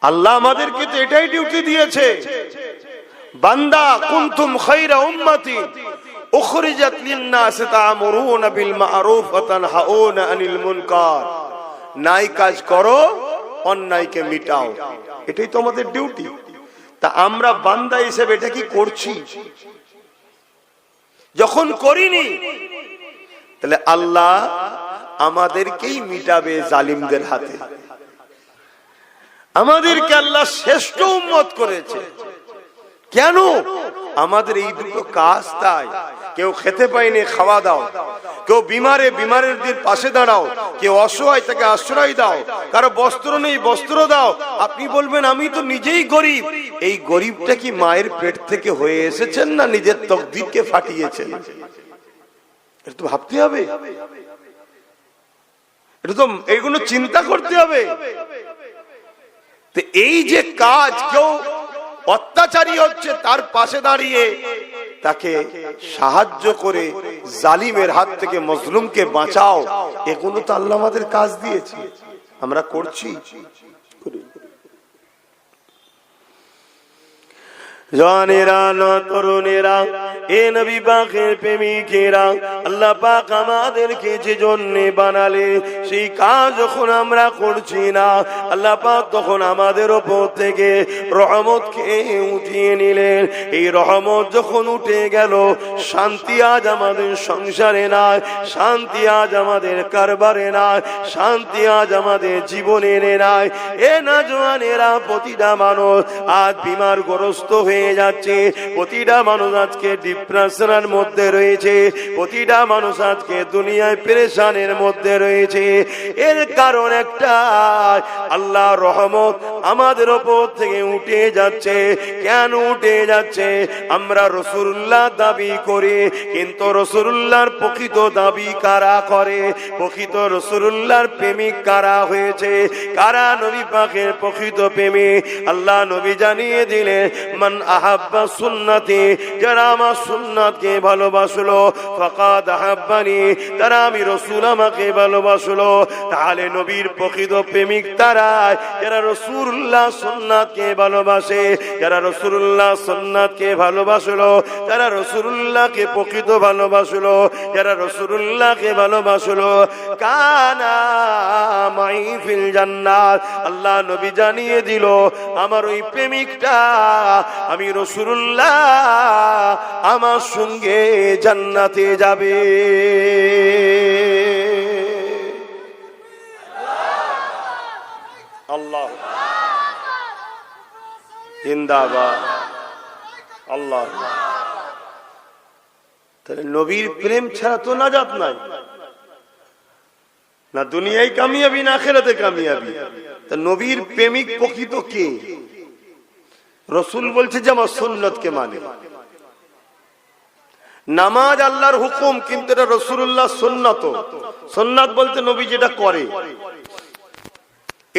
আল্লাহ আমাদেরকে তো এটাই ডিউটি দিয়েছে, বান্দা কুনতুম খায়রা উম্মতি উখরিজাত লিন-নাস তা'মুরুনা বিল মা'রুফ ওয়া তানহাউনা আনিল মুনকার। নাই কাজ করো, অন্যায়কে মিটাও, এটাই তো আমাদের ডিউটি। তা আমরা বান্দা হিসেবে এটা কি করছি? যখন করিনি, তাহলে আল্লাহ আমাদেরকেই মিটাবে জালিমদের হাতে। আমাদেরকে আল্লাহ শ্রেষ্ঠ উম্মত করেছে কেন? আমাদের এই দুটো কাজ। তাই কেউ খেতে পায়নি, খাওয়া দাও, কেউ বিমারের পাশে দাঁড়াও, কেউ অসহায় তাকে আশ্রয় দাও, কারো বস্ত্র নেই বস্ত্র দাও। আপনি বলবেন আমি তো নিজেই গরিব। এই গরিবটা কি মায়ের পেট থেকে হয়ে এসেছেন না নিজের তকদিরকে ফাটিয়েছেন? এটা তো ভাবতে হবে, এটা তো এইগুলো চিন্তা করতে হবে। তো এই যে কাজ, কেউ অত্যাচারী হচ্ছে তার পাশে দাঁড়িয়ে তাকে সাহায্য করে জালিমের হাত থেকে মজলুমকে বাঁচাও, এগুলো তো আল্লাহ আমাদের কাজ দিয়েছে, আমরা করছি। জওয়ানেরা, তরুণেরা, এ নবী পাকের প্রেমিকেরা, আল্লাহ পাক আমাদেরকে যে জন্য বানালে, সেই কাজ যখন আমরা করছি না, আল্লাহ পাক তখন আমাদের উপর থেকে রহমতকে উঠিয়ে নিলেন। এই রহমত যখন উঠে গেল, শান্তি আজ আমাদের সংসারে নাই, শান্তি আজ আমাদের কারবারে নাই, শান্তি আজ আমাদের জীবনে নাই। এ না জওয়ানেরা, প্রতিটা মানুষ আজ বিমারগ্রস্ত হয়ে যাচ্ছে, প্রতিটা মানুষ আজকে ডিপ্রেশনের মধ্যে রয়েছে, প্রতিটা মানুষ আজকে দুনিয়ায় পেরেশানের মধ্যে রয়েছে। এর কারণ একটা, আল্লাহর রহমত আমাদের উপর থেকে উঠে যাচ্ছে। কেন উঠে যাচ্ছে? আমরা রাসূলুল্লাহ দাবি করি, কিন্তু রাসূলুল্লাহর প্রকৃত দাবি কারা করে? প্রকৃত রাসূলুল্লাহর প্রেমিক কারা হয়েছে? কারা নবী পাকের প্রকৃত প্রেমিক? আল্লাহ নবী জানিয়ে দিলেন, মান আহাব্বা সুন্নতি, যারা আমার সুন্নাতকে ভালোবাসলো, ফাকাদ আহাব্বানি, তারা আমি রাসূল আমাকে ভালোবাসলো। তাহলে নবীর প্রকৃত প্রেমিক তারা যারা রাসূলুল্লাহ সুন্নাতকে ভালোবাসে, যারা রাসূলুল্লাহ সুন্নাতকে ভালোবাসলো, যারা রাসূলুল্লাহকে প্রকৃত ভালোবাসলো, যারা রাসূলুল্লাহকে ভালোবাসলো, কানা মাই ফিল জান্নাত। আল্লাহ নবী জানিয়ে দিল, আমার ওই প্রেমিকটা, আমি রাসূলুল্লাহ, আমার সঙ্গে জান্নাতে যাবে। আল্লাহ জিন্দাবাদ, আল্লাহ। তাহলে নবীর প্রেম ছাড়া তো নাজাত নাই, না দুনিয়ায় কামিয়াবি না আখিরাতে কামিয়াবি। তা নবীর প্রেমিক প্রকৃত কে? রাসূল বলছে যে আমার সুন্নতকে মানে। নামাজ আল্লাহর হুকুম, কিন্তু এটা রাসূলুল্লাহ সুন্নত। সুন্নাত বলতে নবী যেটা করে,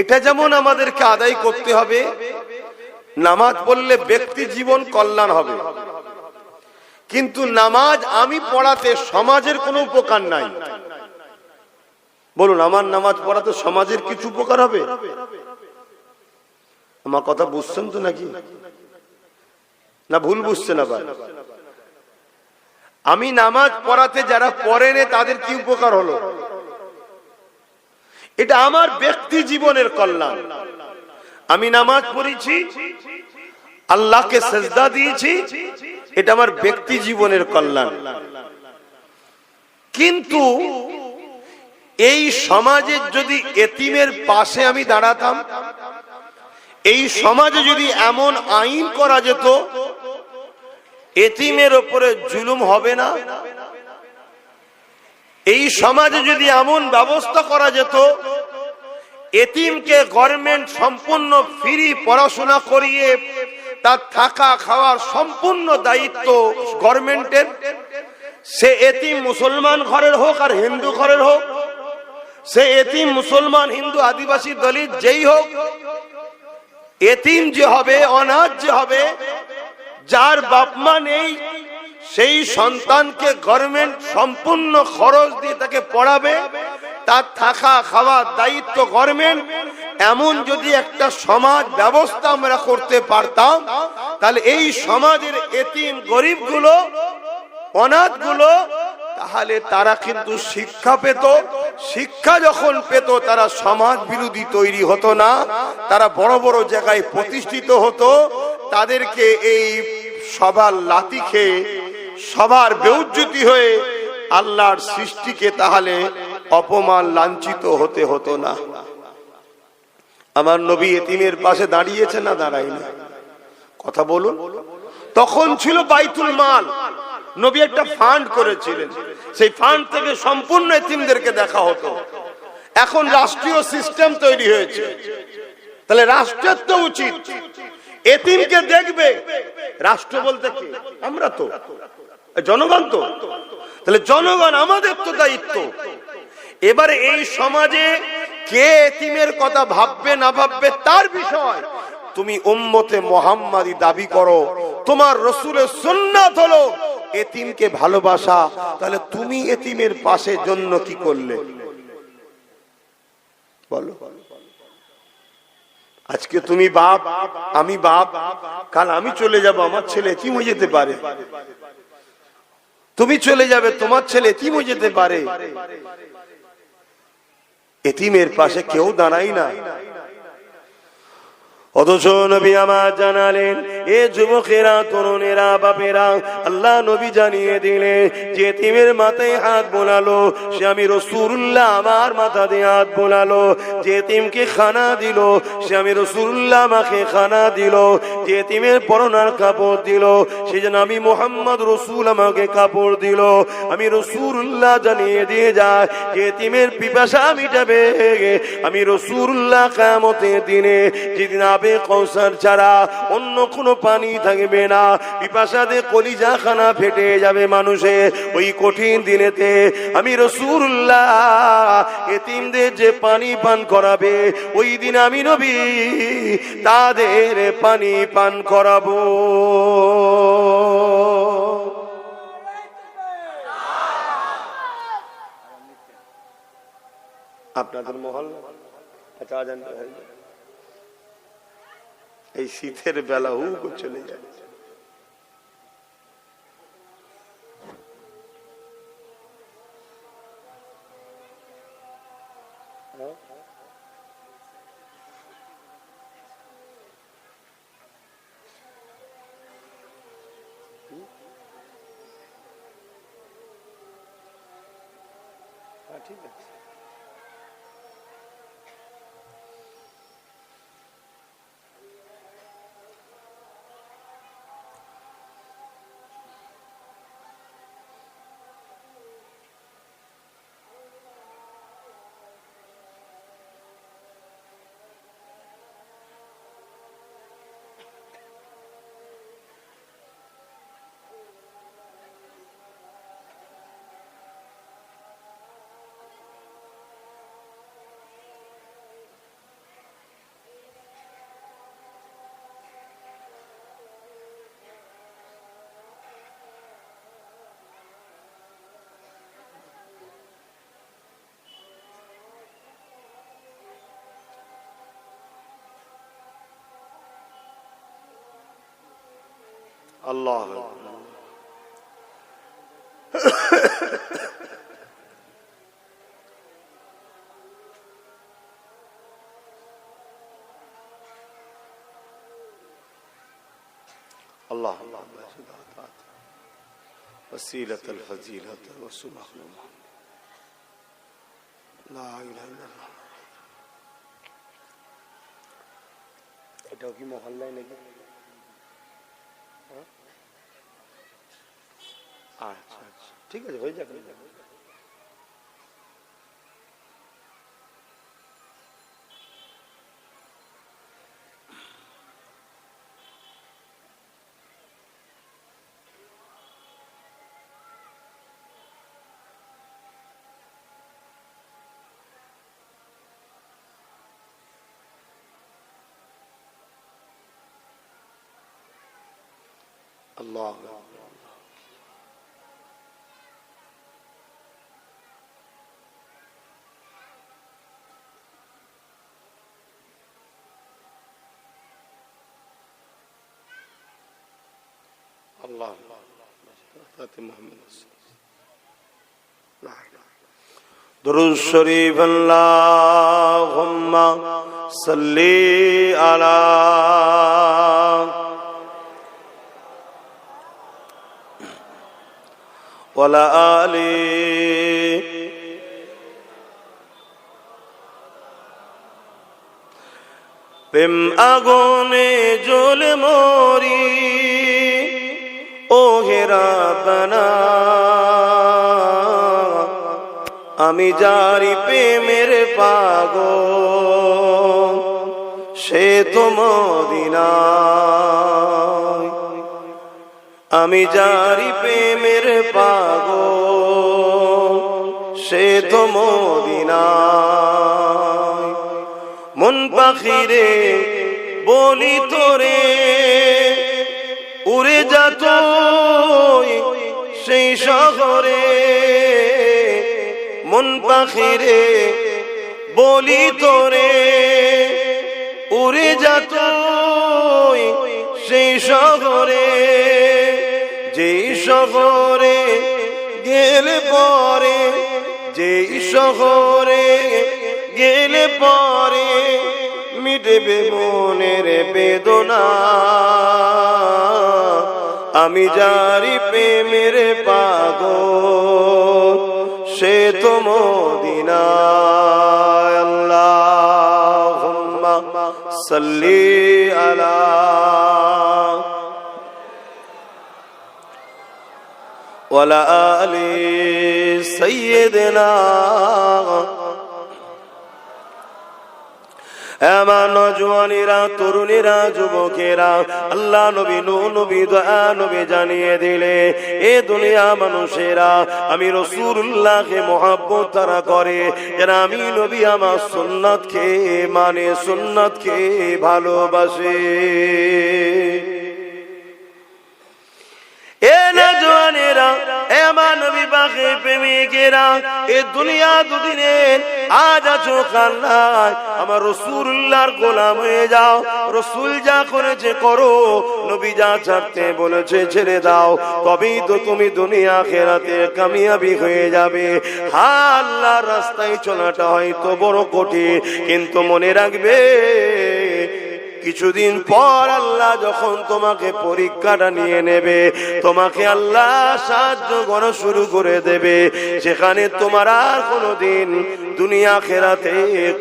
এটা যেমন আমাদেরকে আদায় করতে হবে। নামাজ পড়লে ব্যক্তি জীবন কল্যাণ হবে, কিন্তু নামাজ আমি পড়াতে সমাজের কোনো উপকার নাই। বলুন, আমার নামাজ পড়াতে সমাজের কিছু উপকার হবে? আমার কথা বুঝছেন তো নাকি, না ভুল বুঝছেন? আবার আমি নামাজ পড়াতে যারা পড়েনে তাদের কি উপকার হলো? এটা আমার ব্যক্তি জীবনের কল্যাণ। আমি নামাজ পড়েছি, আল্লাহকে সেজদা দিয়েছি, এটা আমার ব্যক্তি জীবনের কল্যাণ। কিন্তু এই সমাজে যদি এতিমের পাশে আমি দাঁড়াতাম, এই সমাজে যদি এমন আইন করা যেত এতিমের উপরে জুলুম হবে না, এই সমাজে যদি এমন ব্যবস্থা করা যেত এতিমকে গভর্নমেন্ট সম্পূর্ণ ফ্রি পড়াশোনা করিয়ে তার থাকা খাওয়ার সম্পূর্ণ দায়িত্ব গভর্নমেন্টের, সে এতিম মুসলমান ঘরের হোক আর হিন্দু ঘরের হোক, সে এতিম মুসলমান হিন্দু আদিবাসী দলিত যেই হোক, এতিম যে হবে, অনাথ যে হবে, যার বাপ মা নেই, সেই সন্তানকে গভর্নমেন্ট সম্পূর্ণ খরচ দিয়ে তাকে পড়াবে, তার থাকা খাওয়ার দায়িত্ব গভর্নমেন্ট। এমন যদি একটা সমাজ ব্যবস্থা আমরা করতে পারতাম, তাহলে এই সমাজের এতিম গরিবগুলো, অনাথগুলো, তাহলে তারা কিন্তু শিক্ষা পেত। শিক্ষা যখন পেত তারা সমাজ বিরোধী তৈরি হতো না, তারা বড় বড় জায়গায় প্রতিষ্ঠিত হতো। তাদেরকে এই সবার লাথি খেয়ে, সবার বেউজ্জতি হয়ে আল্লাহর সৃষ্টিকে তাহলে অপমান লাঞ্ছিত হতে হতো না। আমার নবী এতিমের পাশে দাঁড়িয়েছে না দাঁড়ায়নি? কথা বলুন। তখন ছিল বাইতুল মাল, নবী একটা ফান্ড করেছিলেন, সেই ফান্ড থেকে সম্পূর্ণ এতিমদেরকে দেখা হতো। এখন রাষ্ট্রীয় সিস্টেম তৈরি হয়েছে, তাহলে রাষ্ট্রের তো উচিত এতিমকে দেখবে। রাষ্ট্র বলতে কি? আমরা তো জনগণ, তো তাহলে জনগণ আমাদের তো দায়িত্ব। এবারে এই সমাজে কে এতিমের কথা ভাববে না ভাববে তার বিষয়। তুমি উম্মতে মুহাম্মাদি দাবি করো, তোমার রাসূলের সুন্নাত হলো এতিমকে ভালোবাসা, তাহলে তুমি এতিমের পাশে জন্য কি করলে বলো? আজকে তুমি বাপ, আমি বাপ, কাল আমি চলে যাব, আমার ছেলে এতিম হয়ে যেতে পারে। তুমি চলে যাবে, তোমার ছেলে এতিম হয়ে যেতে পারে। এতিমের পাশে কেউ দাঁড়াই না। অথচ নবী আমার জানালেন, এ যুবকেরা, তরুণেরা, বাপেরা, আল্লাহ নবী জানিয়ে দিলেন যে এতিমের মাথায় হাত বোলালো সে আমি রাসূলুল্লাহ, আমার মাথা দিয়ে হাত বোলালো। যে এতিমকে খানা দিল সে আমি রাসূলুল্লাহ, আমাকে খানা দিল। যে এতিমের পরনার কাপড় দিল সে যেন আমি মুহাম্মদ রাসূল, আমাকে কাপড় দিল। আমি রাসূলুল্লাহ জানিয়ে দিয়ে যায় যে এতিমের পিপাসা মিটাবে আমি রাসূলুল্লাহ কিয়ামতের দিনে, যেদিন কৌসার ছাড়া অন্য কোনো পানি থাকবে না, পিপাসাতে কলিজা খানা ফেটে যাবে মানুষের। ওই কঠিন দিনেতে আমি রাসূলুল্লাহ এতিমদের যে পানি পান করাবে, ওই দিন আমি নবী তাদের পানি পান করাবো। আপনাদের মহল্লা আচ্ছা আজান এই শীতের বেলা হুক চলে যায়। ঠিক আছে। আল্লাহ الله الله وسيلة الفضيلة وسمح لا إله إلا الله এটাও কি মহল্লায় নাকি আচ্ছা আচ্ছা ঠিক আছে হয়ে যাবে الله الله محمد درود شريف اللهم صل على وعلى آله প্রেম আগুনে জ্বলে মরি ও হে রাব্বানা আমি যারি প্রেমের পাগল সে তো মদিনায় আমি যারি প্রেমের পাগল সে তো মদিনায় মন পাখিরে বলি তোরে উড়ে যাত সেই শহরে মন পাখিরে বলি তোরে উড়ে যাত সেই শহরে যেই শহরে গেলে পরে যেই শহরে গেলে পরে মিটবে মনের বেদনা আমি যারি প্রেমের পাগল সে তো মদিনায় আল্লাহুম্মা সাল্লি আলা ওয়ালা আলি সাইয়্যিদিনা আমার নওজওয়ানেরা তরুণেরা যুবকেরা আল্লাহ নবী নবী দয়া নবী জানিয়ে দিলে এ দুনিয়া মানুষেরা আমি রাসূলুল্লাহকে মহব্বত তারা করে যারা আমি নবী আমার সুন্নাতকে মানে সুন্নাতকে ভালোবাসে এ নওজওয়ানেরা এ আমার নবী পাকে প্রেমিকেরা এ দুনিয়া দুদিনের আজ আছো কাল নাই আমার রাসূলুল্লাহর গোলাম হয়ে যাও রাসূল যা করেছে করো নবী যা ছাড়তে বলেছে ছেড়ে দাও তবেই তো তুমি দুনিয়া আখিরাতে কামিয়াবি হয়ে যাবে আল্লাহর রাস্তায় চলাটা হয়তো বড় কঠিন কিন্তু মনে রাখবে কিছুদিন পর আল্লাহ যখন তোমাকে পরীক্ষাটা নিয়ে নেবে তোমাকে আল্লাহ সাহায্য করা শুরু করে দেবে সেখানে তোমার আর কোনোদিন দুনিয়া আখিরাতে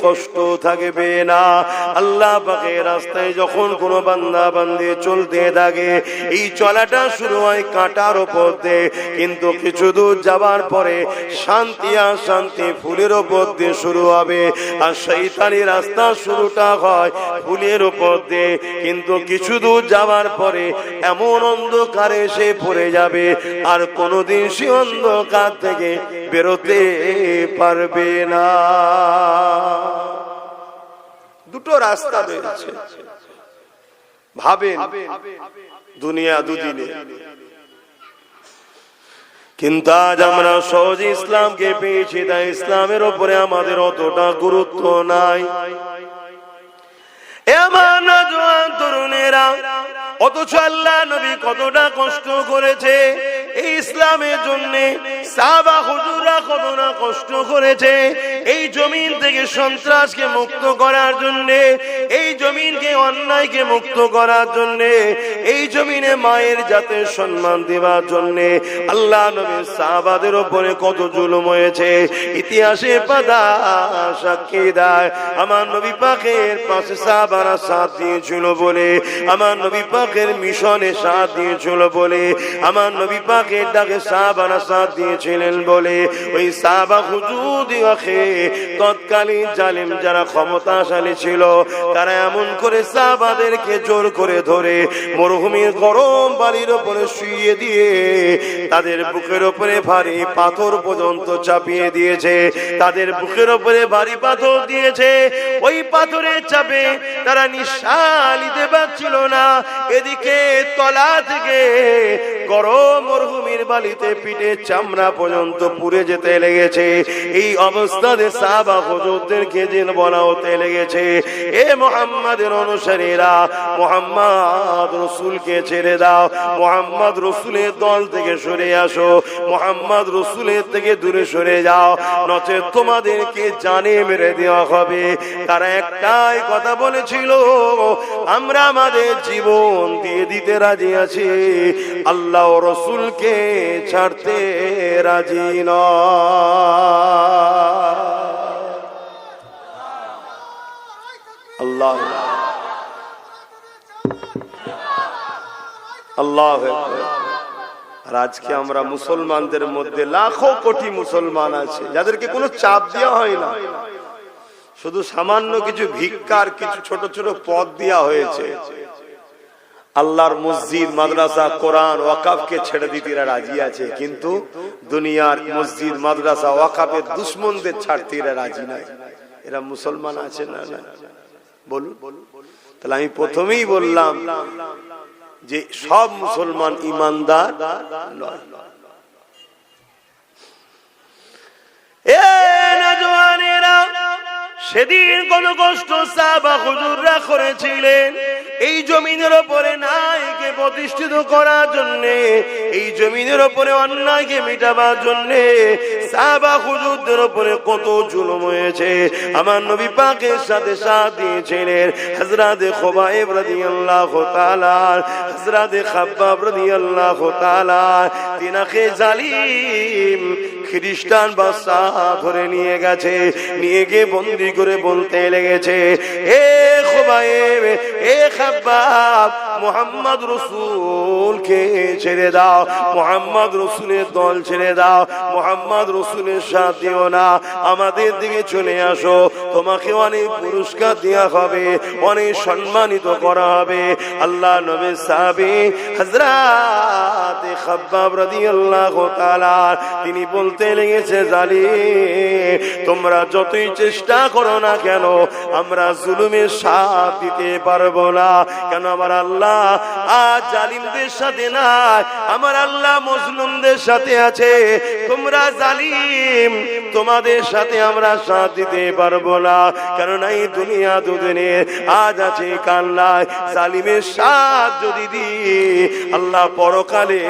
কষ্ট থাকবে না আল্লাহ পাকের রাস্তায় যখন কোনো বান্দা বান্দি চলতে থাকে এই চলাটা শুরু হয় কাঁটার উপর দিয়ে কিন্তু কিছু দূর যাবার পরে শান্তি আর শান্তি ফুলের উপর দিয়ে শুরু হবে আর শয়তানি রাস্তা শুরুটা হয় ফুলের উপর দিয়ে কিন্তু কিছু দূর যাওয়ার পরে এমন অন্ধকারে সে পড়ে যাবে আর কোনোদিন সে অন্ধকার থেকে বেরোতে পারবে না দুটো রাস্তা রয়েছে ভাবেন দুনিয়া দুদিনে কিন্তু আজ আমরা সহজ ইসলামকে পেয়েছি তাই ইসলামের উপরে আমাদের অতটা গুরুত্ব নাই এমন নওজওয়ান তরুণেরা অথচ আল্লাহ নবী কতটা কষ্ট করেছে এই ইসলামের জন্য, সাহাবা হুজুররা কতটা কষ্ট করেছে এই জমিন থেকে সন্ত্রাসকে মুক্ত করার জন্য, এই জমিনকে অন্যায়কে মুক্ত করার জন্য, এই জমিনে মায়ের জাতের সম্মান দেওয়ার জন্য আল্লাহ নবী সাহাবাদের উপরে কত জুলুম হয়েছে ইতিহাসে পাতা সাক্ষী দেয়। আমার নবী পাকের পাশে সাহাবারা সাথ দিয়েছিল বলে, আমার নবী পাকের মিশনে সাথ দিয়েছিল বলে, আমার নবী পাকের ডাকে সাহাবারা সাথ দিয়েছিলেন বলে ওই সাহাবা হুজুরদিওকে তৎকালীন জালিম যারা ক্ষমতাশালী ছিল তারা এমন করে সাহাবাদেরকে জোর করে ধরে মরুভূমির গরম বালির উপরে শুইয়ে দিয়ে তাদের বুকের উপরে ভারী পাথর পর্যন্ত চাপিয়ে দিয়েছে, তাদের বুকের উপরে ভারী পাথর দিয়েছে। ওই পাথরের চাপে তারা নিঃশ্বাস নিতে পারছিল না। এদিকে তলা থেকে গরম মরুভূমির বালিতে পিঠে চামড়া পর্যন্ত পুড়ে যেতে লেগেছে। এই অবস্থাতে সাহাবা হুজুরদেরকে যেন বলা হতে লেগেছে, এ মুহাম্মাদের অনুসারীরা মুহাম্মদ রাসূলকে ছেড়ে দাও, মুহাম্মদ রাসূলের দল থেকে সরে আসো, মুহাম্মদ রাসূলের থেকে দূরে সরে যাও, নচেত তোমাদেরকে জানে মেরে দেওয়া হবে। তারা একটাই কথা বলেছিল, আমরা আমাদের জীবন দিয়ে দিতে রাজি আছি, আল্লাহ ও রাসূলকে ছাড়তে রাজি নয়। আল্লাহ আল্লাহ। আর আজকে আমরা মুসলমানদের মধ্যে লাখো কোটি মুসলমান আছে যাদেরকে কোনো চাপ দেওয়া হয় না, শুধু সামান্য কিছু ভিক্ষার কিছু ছোট ছোট পদ দেওয়া হয়েছে। আল্লাহর মসজিদ মাদ্রাসা কোরআন ওয়াকাফকে ছেড়ে দিতে এরা রাজি আছে, কিন্তু দুনিয়ার মসজিদ মাদ্রাসা ওয়াকাফের দুশমনদের ছাড়তে এরা রাজি নাই। এরা মুসলমান আছে না? বলুন। তাহলে আমি প্রথমেই বললাম যে সব মুসলমান ইমানদার নয়। সেদিন কোন কষ্ট সাহাবা হুজুররা করেছিলেন এই জমিনের উপরে ন্যায়কে প্রতিষ্ঠিত করার জন্য, এই জমিনের উপরে অন্যায়কে মেটাবার জন্য সাহাবা হুজুরদের উপরে কত জুলুম হয়েছে। আমার নবী পাকের সাথে সাথ দিয়েছিলেন হযরত খুবাইব রাদিয়াল্লাহু তাআলা, হযরত খাব্বাব রাদিয়াল্লাহু তাআলা। তিনাকে জালিম খ্রিস্টান বাদশাহ ধরে নিয়ে গেছে, নিয়ে গিয়ে বন্দী করে বলতে লেগেছে, এ খুবাইব, এ খাব্বাব, মুহাম্মদ রাসূলকে ছেড়ে দাও, মুহাম্মদ রাসূলের দল ছেড়ে দাও, মুহাম্মদ রাসূলের সাথ দিও না, আমাদের দিকে চলে আসো, তোমাকে অনেক পুরস্কার দেওয়া হবে, অনেক সম্মানিত করা হবে। আল্লাহ নবীর সাহাবী হযরত খাব্বাব রাদিয়াল্লাহু তাআলা তিনি বলতে লেগেছে, জালিম তোমরা যতই চেষ্টা করো না কেন আমরা জুলুমের সাথ দিতে পারবো না। কেন আমার আল্লাহ আজ জালিমদের সাথে নাই, আমার আল্লাহ মজলুমদের সাথে আছে। তোমরা জালিম, তোমাদের সাথে আমরা সাথ দিতে পারবো না। কেননা এই দুনিয়া দুদিনের আজ আছে কাল নাই। জালিমের সাথ যদি দিই আল্লাহ পরকালে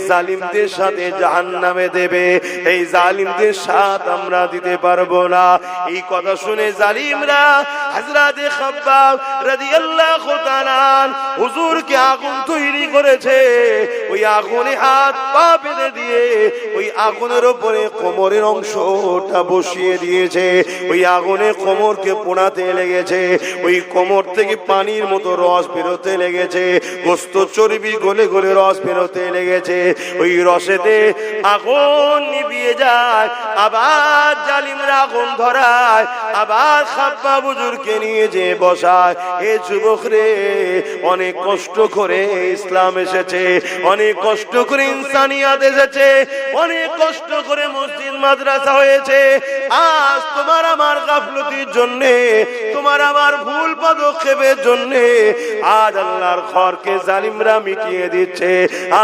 জালিমদের সাথে জাহান্নামে দেবে, এই জালিমদের সাথ আমরা দিতে পারবো না। এই কথা শুনে জালিমরা হযরত খাব্বাব রাদিয়াল্লাহু তাআলা হুজুরকে আগুন তৈরি করেছে, ওই আগুনে হাত পা বেঁধে দিয়ে ওই আগুনের উপরে কোমরের অংশটা বসিয়ে দিয়েছে। ওই আগুনে কোমরকে পোড়াতে লেগেছে, ওই কোমর থেকে পানির মতো রস বেরোতে লেগেছে, গোস্ত চর্বি গলে গলে রস বেরোতে লেগেছে। ওই রসেতে আগুন নিভিয়ে যায়, আবার জালিমরা আগুন ধরায়, আবার খাব্বাব হুজুরকে নিয়ে যে বসায়। এ যুবক রে, অনেক কষ্ট করে ইসলাম এসেছে, অনেক কষ্ট করে ইনসানিয়াত এসেছে, অনেক কষ্ট করে মসজিদ মাদ্রাসা হয়েছে। হয়েছে। আজ তোমার আমার গাফলতির জন্য, তোমার আমার ভুল পদক্ষেপের জন্য আজ আল্লাহর ঘরকে জালিমরা মিটিয়ে দিচ্ছে,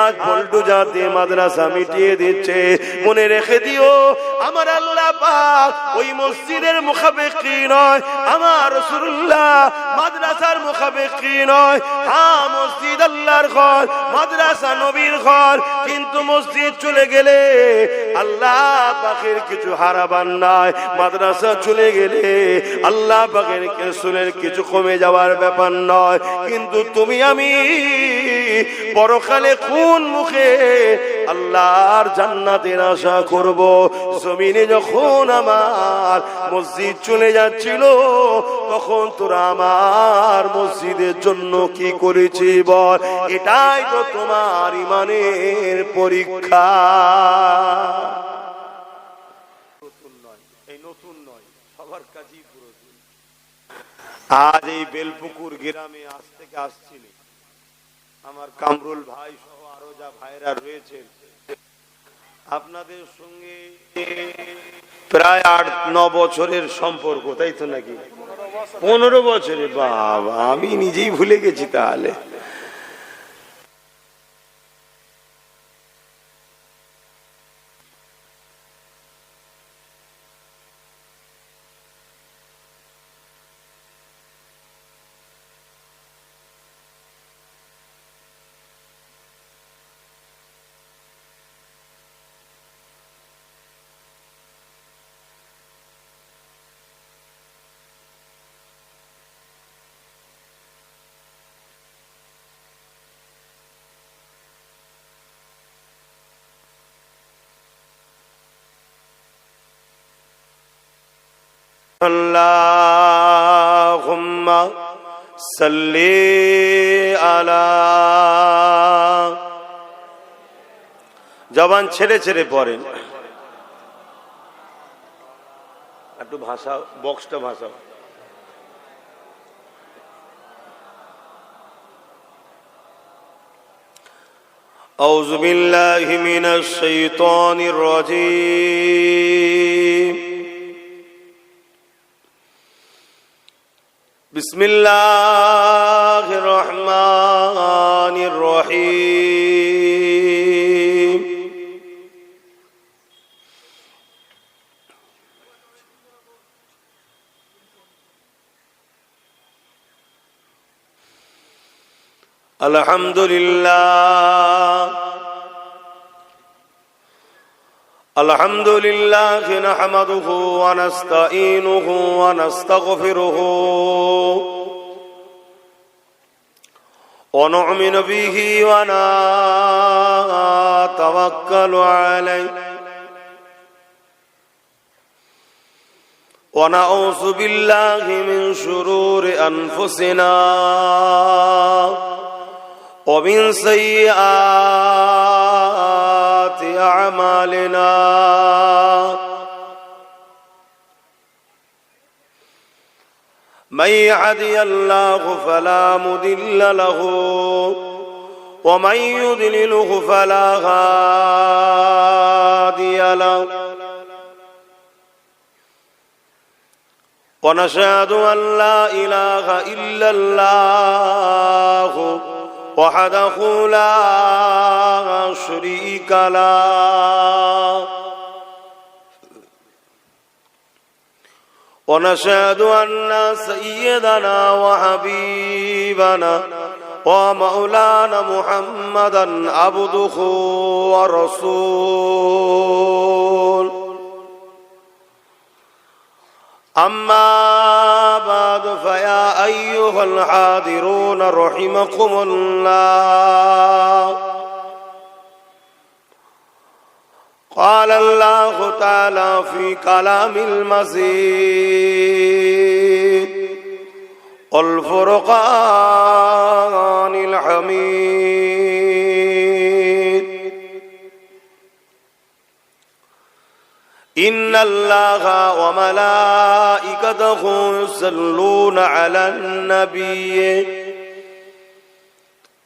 আজ বুলডোজার দিয়ে মাদ্রাসা মিটিয়ে দিচ্ছে। মনে রেখে দিও, আমার আল্লাহ পাক ওই মসজিদের মুখাপেক্ষী নয়, আমার রাসূলুল্লাহ মাদ্রাসার মুখাপেক্ষী নয়। হ্যাঁ, মসজিদ আল্লাহর ঘর, মাদ্রাসা নবীর ঘর, কিন্তু মসজিদ চলে গেলে আল্লাহ পাকের কিছু হারাবার নাই, মাদ্রাসা চলে গেলে আল্লাহ পাকের রাসূলের কিছু কমে যাওয়ার ব্যাপার নয়। কিন্তু তুমি আমি পরকালে কোন মুখে আল্লাহর জান্নাতের আশা করব? জমিনে যখন আমার মসজিদ চলে যাচ্ছিল, তখন তোরা আমার মসজিদের জন্য কি করেছি বল? এটাই তো তোমার ইমানের পরীক্ষা। এই নতুন নয়, সবার কাছেই পুরাতন। আজ এই বেলপুকুর গ্রামে আজ থেকে আসছিল আমার কামরুল ভাই সহ আরো যা ভাইরা রয়েছেন, আপনাদের সঙ্গে প্রায় 8-9 বছরের সম্পর্ক, তাই তো নাকি? 15 বছরে? বাবা, আমি নিজেই ভুলে গেছি তাহলে। আল্লাহুম্মা সাল্লি আলা। জবান ছেড়ে ছেড়ে পড়েন, একটু ভাষা, বক্সটা ভাষাও। আউযু বিল্লাহি মিনাশ শাইতানির রাজীম। বিসমিল্লাহির রহমানির রহিম। আলহামদুলিল্লাহ আলহামদুলিল্লাহি নাহমাদুহু ওয়া নাস্তাঈনুহু ওয়া নাস্তাগফিরুহু ওয়া নু'মিনু বিহি ওয়া নাতাওয়াক্কালু আলাইহি ওয়া নাউযু বিল্লাহি মিন শুরুরি আনফুসিনা ওয়া মিন সাইয়্যাতি আ'মালিনা। من يهده الله فلا مضل له ومن يضلله فلا هادي له ونشهد أن لا إله إلا الله وحده لا شريك له ونشهد أن سيدنا وحبيبنا ومولانا محمدا عبده ورسوله. أما بعد فيا أيها الحاضرون رحمكم الله. قال الله تعالى في كلام المزيد والفرقان الحميد. إن الله وملائكته يصلون على النبي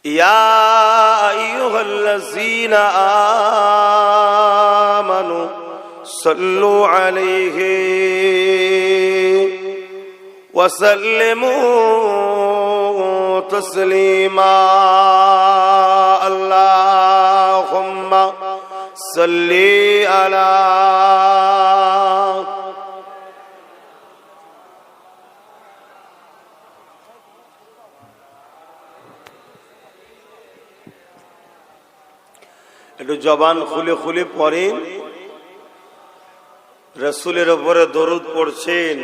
يا أيها الذين آمنوا صلوا عليه وسلموا تسليما اللهم صل على একটু জবান খুলে খুলে পড়েন, রাসূলের উপরে দরুদ পড়ছেন,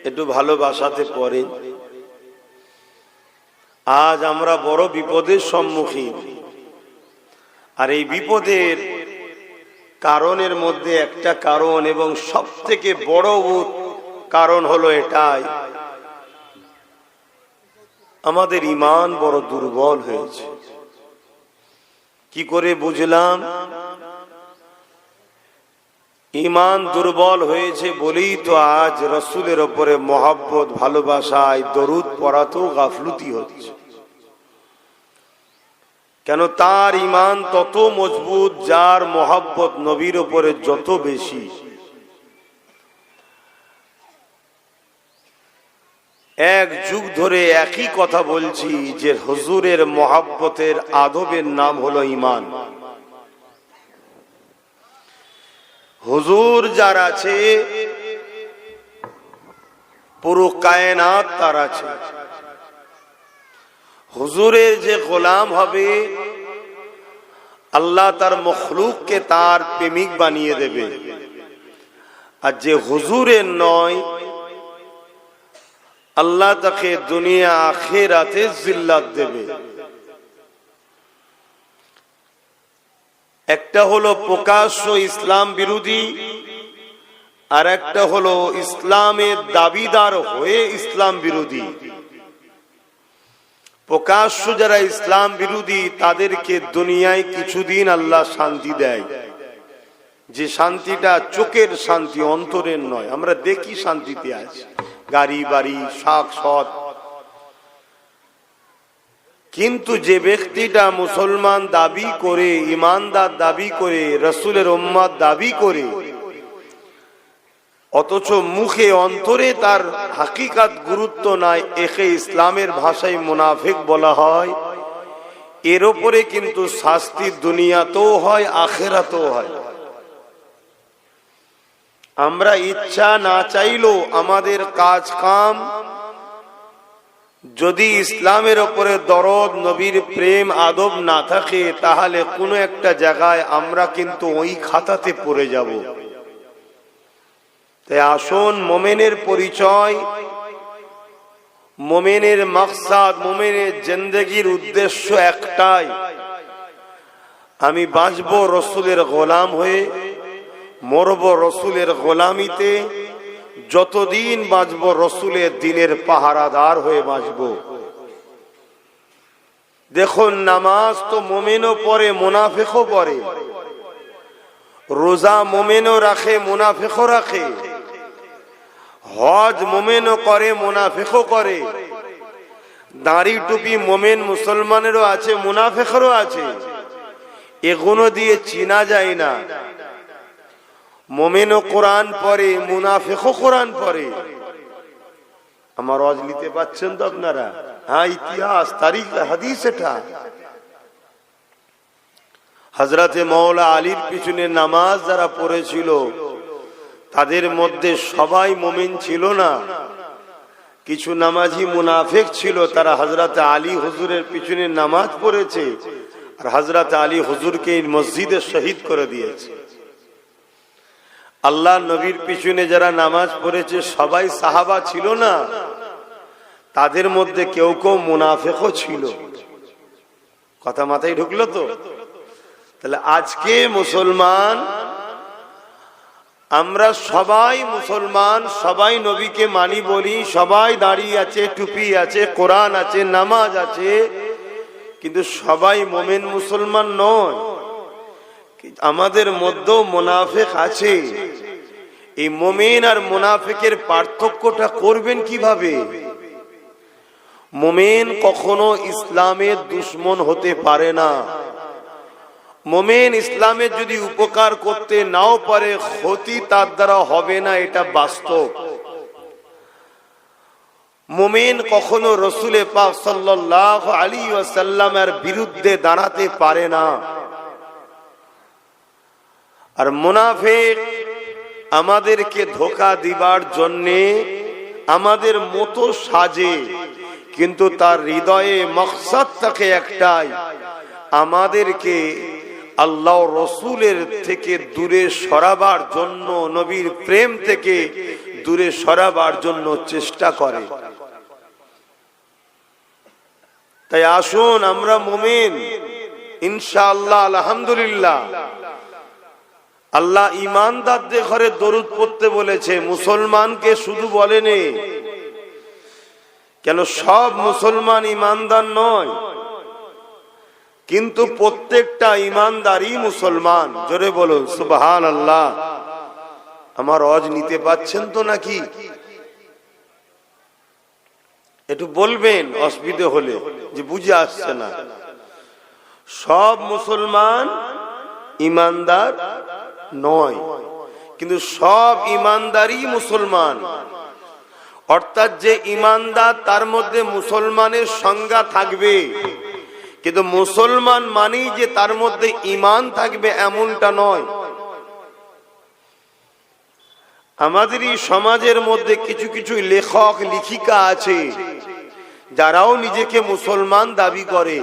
একটু ভালোবাসাতে পড়েন। আজ আমরা বড় বিপদের সম্মুখীন, আর এই বিপদের কারণের মধ্যে একটা কারণ এবং সব থেকে বড় কারণ হলো এটাই, আমাদের ঈমান বড় দুর্বল হয়েছে। কি করে বুঝলাম? ঈমান দুর্বল হয়েছে বলেই তো আজ রাসূলের উপরে মহব্বত ভালোবাসায় দরুদ পড়াতেও গাফলুতি হচ্ছে। কেন? তার ঈমান তত মজবুত যার মহব্বত নবীর উপরে যত বেশি। এক যুগ ধরে একই কথা বলছি যে হুজুরের মহব্বতের আদবের নাম হলো ঈমান। হুজুর যার আছে পুরো কায়নাত তার আছে। হুজুরের যে গোলাম হবে আল্লাহ তার মখলুককে তার প্রেমিক বানিয়ে দেবে, আর যে হুজুরের নয় আল্লাহ তাকে দুনিয়া আখিরাতে জিল্লাত দেবে। একটা হলো প্রকাশ্য ইসলাম বিরোধী, আর একটা হলো ইসলামের দাবিদার হয়ে ইসলাম বিরোধী। প্রকাশ্য যারা ইসলাম বিরোধী তাদেরকে দুনিয়ায় কিছুদিন আল্লাহ শান্তি দেয়, যে শান্তিটা চোখের শান্তি, অন্তরের নয়। আমরা দেখি শান্তিতে আছি, গাড়ি বাড়ি শাক সৎ, কিন্তু যে ব্যক্তিটা মুসলমান দাবি করে, ইমানদার দাবি করে, রাসূলের উম্মত দাবি করে, অথচ মুখে অন্তরে তার হাকিকাত গুরুত্ব নাই, একে ইসলামের ভাষায় মুনাফিক বলা হয়। এর উপরে কিন্তু শাস্তি দুনিয়াতেও হয়, আখিরাতেও হয়। আমরা ইচ্ছা না চাইলেও আমাদের কাজ কাম যদি ইসলামের উপরে দরদ, নবীর প্রেম, আদব না থাকে, তাহলে কোনো একটা জায়গায় আমরা কিন্তু ওই খাতাতে পড়ে যাব। তাই আসুন, মোমেনের পরিচয়, মোমেনের মাকসাদ, মোমেনের জিন্দেগির উদ্দেশ্য একটাই, আমি বাঁচব রসুলের গোলাম হয়ে, মরব রসুলের গোলামিতে, যতদিন বাঁচব রসুলের দিনের পাহারাদার হয়ে বাঁচব। দেখুন, নামাজ তো মোমেনও পড়ে, মুনাফিকও পড়ে। রোজা মোমেনও রাখে, মুনাফিকও রাখে। হজ মোমেনও করে, মুনাফিকও করে। দাড়ি টুপি মোমেন মুসলমানেরও আছে, মুনাফিকেরও আছে। এগুলো দিয়ে চিনা যায় না। মোমেনও কোরআন পড়ে, মুনাফিকও কোরআন পড়ে। আমার ওয়াজ নিতে পাচ্ছেন তো আপনারা? হ্যাঁ, ইতিহাস, তারিখ, হাদিস। এটা হযরতে মাওলা আলীর পিছনে নামাজ যারা পড়েছিল তাদের মধ্যে সবাই মুমিন ছিল না। কিছু নামাজি মুনাফিক ছিল, তারা হযরতে আলী হুজুরের পিছনে নামাজ পড়েছে, আর হযরতে আলী হুজুরকে এই মসজিদে শহীদ করে দিয়েছে। আল্লাহ নবীর পিছনে যারা নামাজ পড়েছে সবাই সাহাবা ছিল না, তাদের মধ্যে কেউ কেউ মুনাফিকও ছিল। কথা মাথায় ঢুকলো তো? তাহলে আজকে মুসলমান, আমরা সবাই মুসলমান, সবাই নবীকে মানি বলি, সবাই দাড়ি আছে, টুপি আছে, কোরআন আছে, নামাজ আছে, কিন্তু সবাই মোমেন মুসলমান নয়। আমাদের মধ্যেও মুনাফিক আছে। এই মোমেন আর মুনাফিকের পার্থক্যটা করবেন কিভাবে? মোমেন কখনো ইসলামের দুশ্মন হতে পারে না, মুমিন ইসলামের যদি উপকার করতে নাও পারে, ক্ষতি তার দ্বারা হবে না, এটা বাস্তব। মুমিন কখনো রাসূল পাক সাল্লাল্লাহু আলাইহি ওয়াসাল্লামের বিরুদ্ধে দাঁড়াতে পারে না। আর মুনাফিক আমাদেরকে ধোঁকা দিবার জন্যে আমাদের মতো সাজে, কিন্তু তার হৃদয়ে মকসদ থাকে একটাই, আমাদেরকে আল্লাহ রসুলের থেকে দূরে সরাবার জন্য, নবীর প্রেম থেকে দূরে সরাবার জন্য চেষ্টা করে। তাই আসুন আমরা মুমিন, ইনশাআল্লাহ, আলহামদুলিল্লাহ। আল্লাহ ইমানদারদের ঘরে দরুদ পড়তে বলেছে, মুসলমানকে শুধু বলেনি। কেন সব মুসলমান ইমানদার নয়, কিন্তু প্রত্যেকটা ইমানদারই মুসলমান। জোরে বলুন সুবহানাল্লাহ। আমার ওয়াজ নিতে পাচ্ছেন তো নাকি? একটু বলবেন অসুবিধা হলে, যে বুঝে আসছে না। সব মুসলমান ইমানদার নয়, কিন্তু সব ইমানদারই মুসলমান। অর্থাৎ যে ইমানদার তার মধ্যে মুসলমানের সংজ্ঞা থাকবে, কিন্তু মুসলমান মানেই যে তার মধ্যে ঈমান থাকবে এমনটা নয়। আমাদের এই সমাজের মধ্যে কিছু কিছু লেখক লেখিকা আছে যারাও নিজেকে মুসলমান দাবি করে।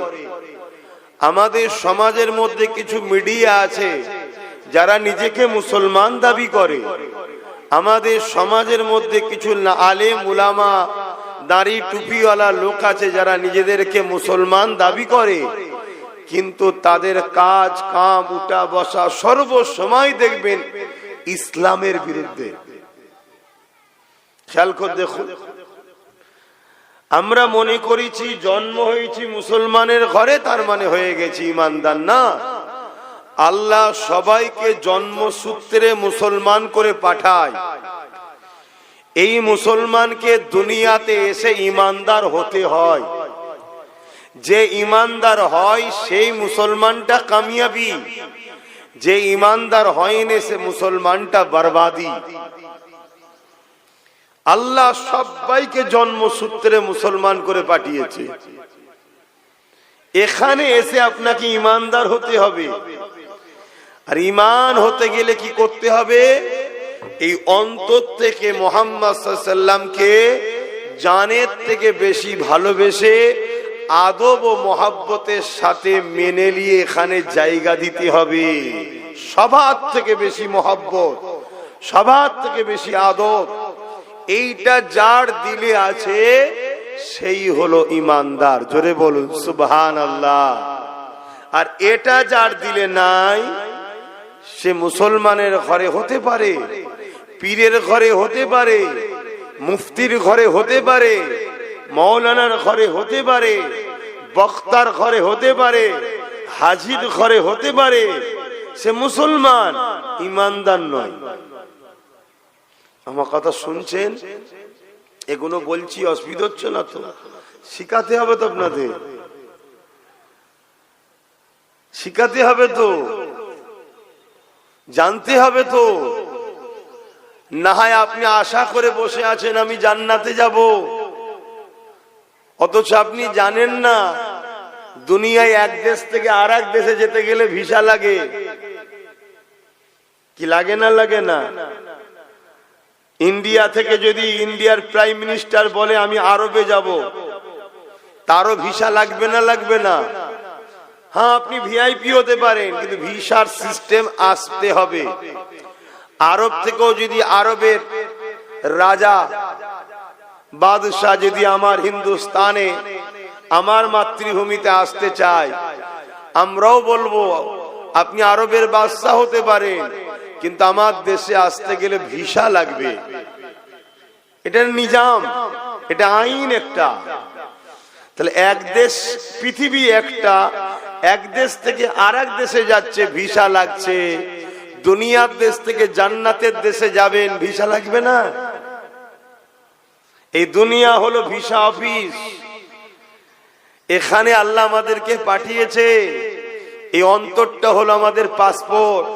আমাদের সমাজের মধ্যে কিছু মিডিয়া আছে যারা নিজেকে মুসলমান দাবি করে। আমাদের সমাজের মধ্যে কিছু আলেম উলামা দাড়ি টুপিওয়ালা লোক আছে যারা নিজেদেরকে মুসলমান দাবি করে, কিন্তু তাদের কাজ কাম উঠা বসা সর্বসময় দেখবেন ইসলামের বিরুদ্ধে। খেয়াল করে দেখুন, আমরা মনে করেছি জন্ম হয়েছি মুসলমানের ঘরে, তার মানে হয়ে গেছি ইমানদার। না, আল্লাহ সবাইকে জন্মসূত্রে মুসলমান করে পাঠায়। এই মুসলমানকে দুনিয়াতে এসে ইমানদার হতে হয়। যে ইমানদার হয় সেই মুসলমানটা কামিয়াবি, যে ইমানদার হয়নি সে মুসলমানটা বরবাদি। আল্লাহ সবাইকে জন্মসূত্রে মুসলমান করে পাঠিয়েছে। এখানে এসে আপনাকে ইমানদার হতে হবে। আর ঈমান হতে গেলে কি করতে হবে? এই অন্তর থেকে মুহাম্মদ সাল্লাল্লাহু আলাইহি ওয়াসাল্লামকে জানের থেকে বেশি ভালোবেসে আদব ও মহব্বতের সাথে মেনে নিয়ে এখানে জায়গা দিতে হবে। সবার থেকে বেশি মহব্বত, সবার থেকে বেশি আদব, এইটা যার দিলে আছে সেই হলো ইমানদার। জোরে বলুন সুবহানাল্লাহ। আর এটা যার দিলে নাই, সে মুসলমানের ঘরে হতে পারে, পীরের ঘরে হতে পারে, মুফতির ঘরে হতে পারে, মৌলানার ঘরে হতে পারে, বক্তার ঘরে হতে পারে, হাজির ঘরে হতে পারে, সে মুসলমান, ইমানদার নয়। আমার কথা শুনছেন? এগুলো বলছি, অসুবিধা হচ্ছে না তো? শিখাতে হবে তো আপনাদের, শিখাতে হবে তো, জানতে হবে তো। না হয় আপনি আশা করে বসে আছেন আমি জান্নাতে যাব, অথচ আপনি জানেন না দুনিয়ায় এক দেশ থেকে আর এক দেশে যেতে গেলে ভিসা লাগে। কি লাগে না লাগে না? ইন্ডিয়া থেকে যদি ইন্ডিয়ার প্রাইম মিনিস্টার বলে আমি আরবে যাব, তারও ভিসা লাগবে না লাগবে না? হ্যাঁ, আপনি ভিআইপি হতে পারেন, কিন্তু ভিসার সিস্টেম আসতে হবে। আরব থেকেও যদি আরবের রাজা বাদশাহ যদি আমার হিন্দুস্তানে, আমার মাতৃভূমিতে আসতে চায়, আমরাও বলবো আপনি আরবের বাদশাহ হতে পারেন, কিন্তু আমার দেশে আসতে গেলে ভিসা লাগবে। এটা নিজাম, এটা আইন একটা। তাহলে এক দেশ, পৃথিবী একটা, এক দেশ থেকে আর এক দেশে যাচ্ছে, ভিসা লাগছে। দুনিয়ার দেশ থেকে জান্নাতের দেশে যাবেন, ভিসা লাগবে না? এই দুনিয়া হলো ভিসা অফিস। এখানে আল্লাহ আমাদেরকে পাঠিয়েছে, এই অন্তরটা হলো আমাদের পাসপোর্ট।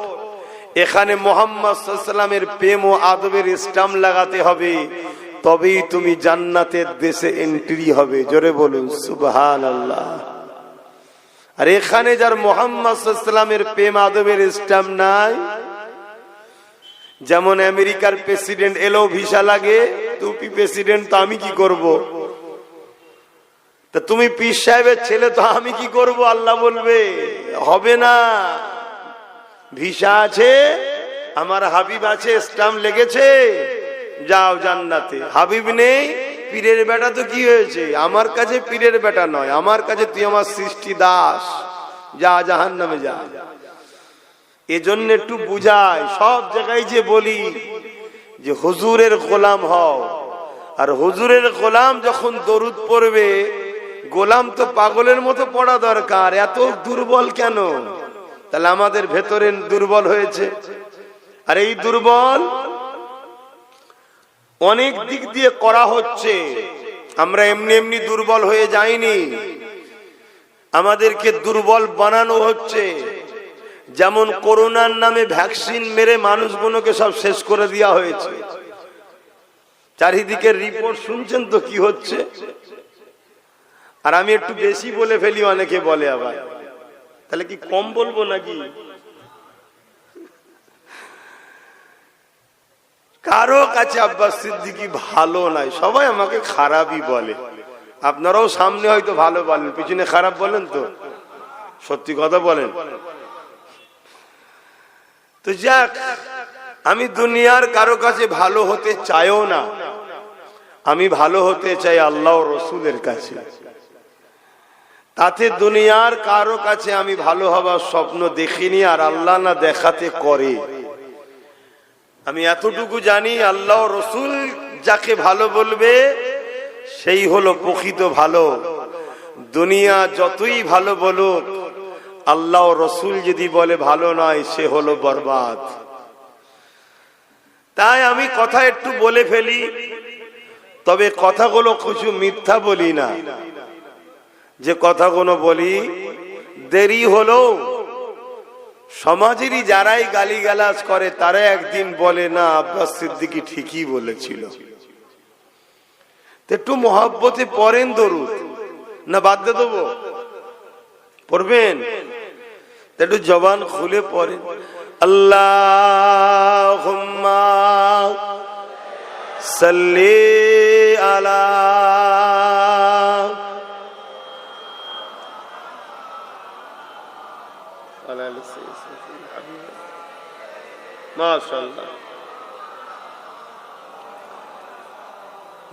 এখানে মুহাম্মদ সাল্লাল্লাহু আলাইহি ওয়াসাল্লামের প্রেম ও আদবের স্ট্যাম্প লাগাতে হবে, তবেই তুমি জান্নাতের দেশে এন্ট্রি হবে। জোরে বলুন সুবহানাল্লাহ। আর এখানে যার মুহাম্মদ সাল্লাল্লাহু আলাইহি ওয়াসাল্লামের প্রেম আদবের স্ট্যাম্প নাই, যেমন আমেরিকার প্রেসিডেন্ট এলো ভিসা লাগে, টুপি প্রেসিডেন্ট, তো আমি কি করব? তা তুমি পীর সাহেবের ছেলে, তো আমি কি করব? আল্লাহ বলবে হবে না। ভিসা আছে, আমার হাবিব আছে, স্ট্যাম্প লেগেছে, যাও জান্নাতে। হাবিব নেই, পীরের বেটা, তো কি হয়েছে? আমার কাছে পীরের বেটা নয়, আমার কাছে তুই আমার সৃষ্টি দাস, যা জাহান্নামে যা। এজন্য একটু বুঝাই, সব জায়গায় যে বলি যে হুজুরের গোলাম হও, আর হুজুরের গোলাম যখন দরুদ পড়বে, গোলাম তো পাগলের মতো পড়া দরকার। এত দুর্বল কেন? তাহলে আমাদের ভেতরে দুর্বল হয়েছে। আর এই দুর্বল অনেক দিক দিয়ে করা হচ্ছে, আমরা এমনি এমনি দুর্বল হয়ে যাইনি, আমাদেরকে দুর্বল বানানো হচ্ছে। যেমন করোনার নামে ভ্যাকসিন মেরে মানুষগুলোকে সব শেষ করে দেওয়া হয়েছে। চারিদিকে রিপোর্ট শুনছেন তো কি হচ্ছে। আর আমি একটু বেশি বলে ফেলি, অনেকে বলে আবার, তাহলে কি কম বলবো নাকি? কারো কাছে আব্বাস সিদ্দিকী ভালো নাই, সবাই আমাকে খারাপই বলে। আপনারাও সামনে হয়তো ভালো বলেন, পিছনে খারাপ বলেন, তো সত্যি কথা বলেন। তো যাক, আমি দুনিয়ার কারো কাছে ভালো হতে চাইও না, আমি ভালো হতে চাই আল্লাহ ও রসুলের কাছে। তাতে দুনিয়ার কারো কাছে আমি ভালো হবার স্বপ্ন দেখিনি, আর আল্লাহ না দেখাতে করে। আমি এতটুকু জানি, আল্লাহ রসুল যাকে ভালো বলবে সেই হলো প্রকৃত ভালো। দুনিয়া যতই ভালো বলুক, আল্লাহ রসুল যদি বলে ভালো নয়, সে হলো বরবাদ। তাই আমি কথা একটু বলে ফেলি, তবে কথাগুলো কিছু মিথ্যা বলি না। যে কথাগুলো বলি, দেরি হলো সমাজেরই যারাই গালিগালাজ করে, তারা একদিন বলে না আব্বাস সিদ্দিকী ঠিকই বলেছিল। একটু মহব্বতে পড়েন দরুদ, না বাদ দিয়ে দেবো? পড়বেন, একটু জবান খুলে পড়েন। আল্লাহুম্মা সাল্লি আলা মাশাআল্লাহ।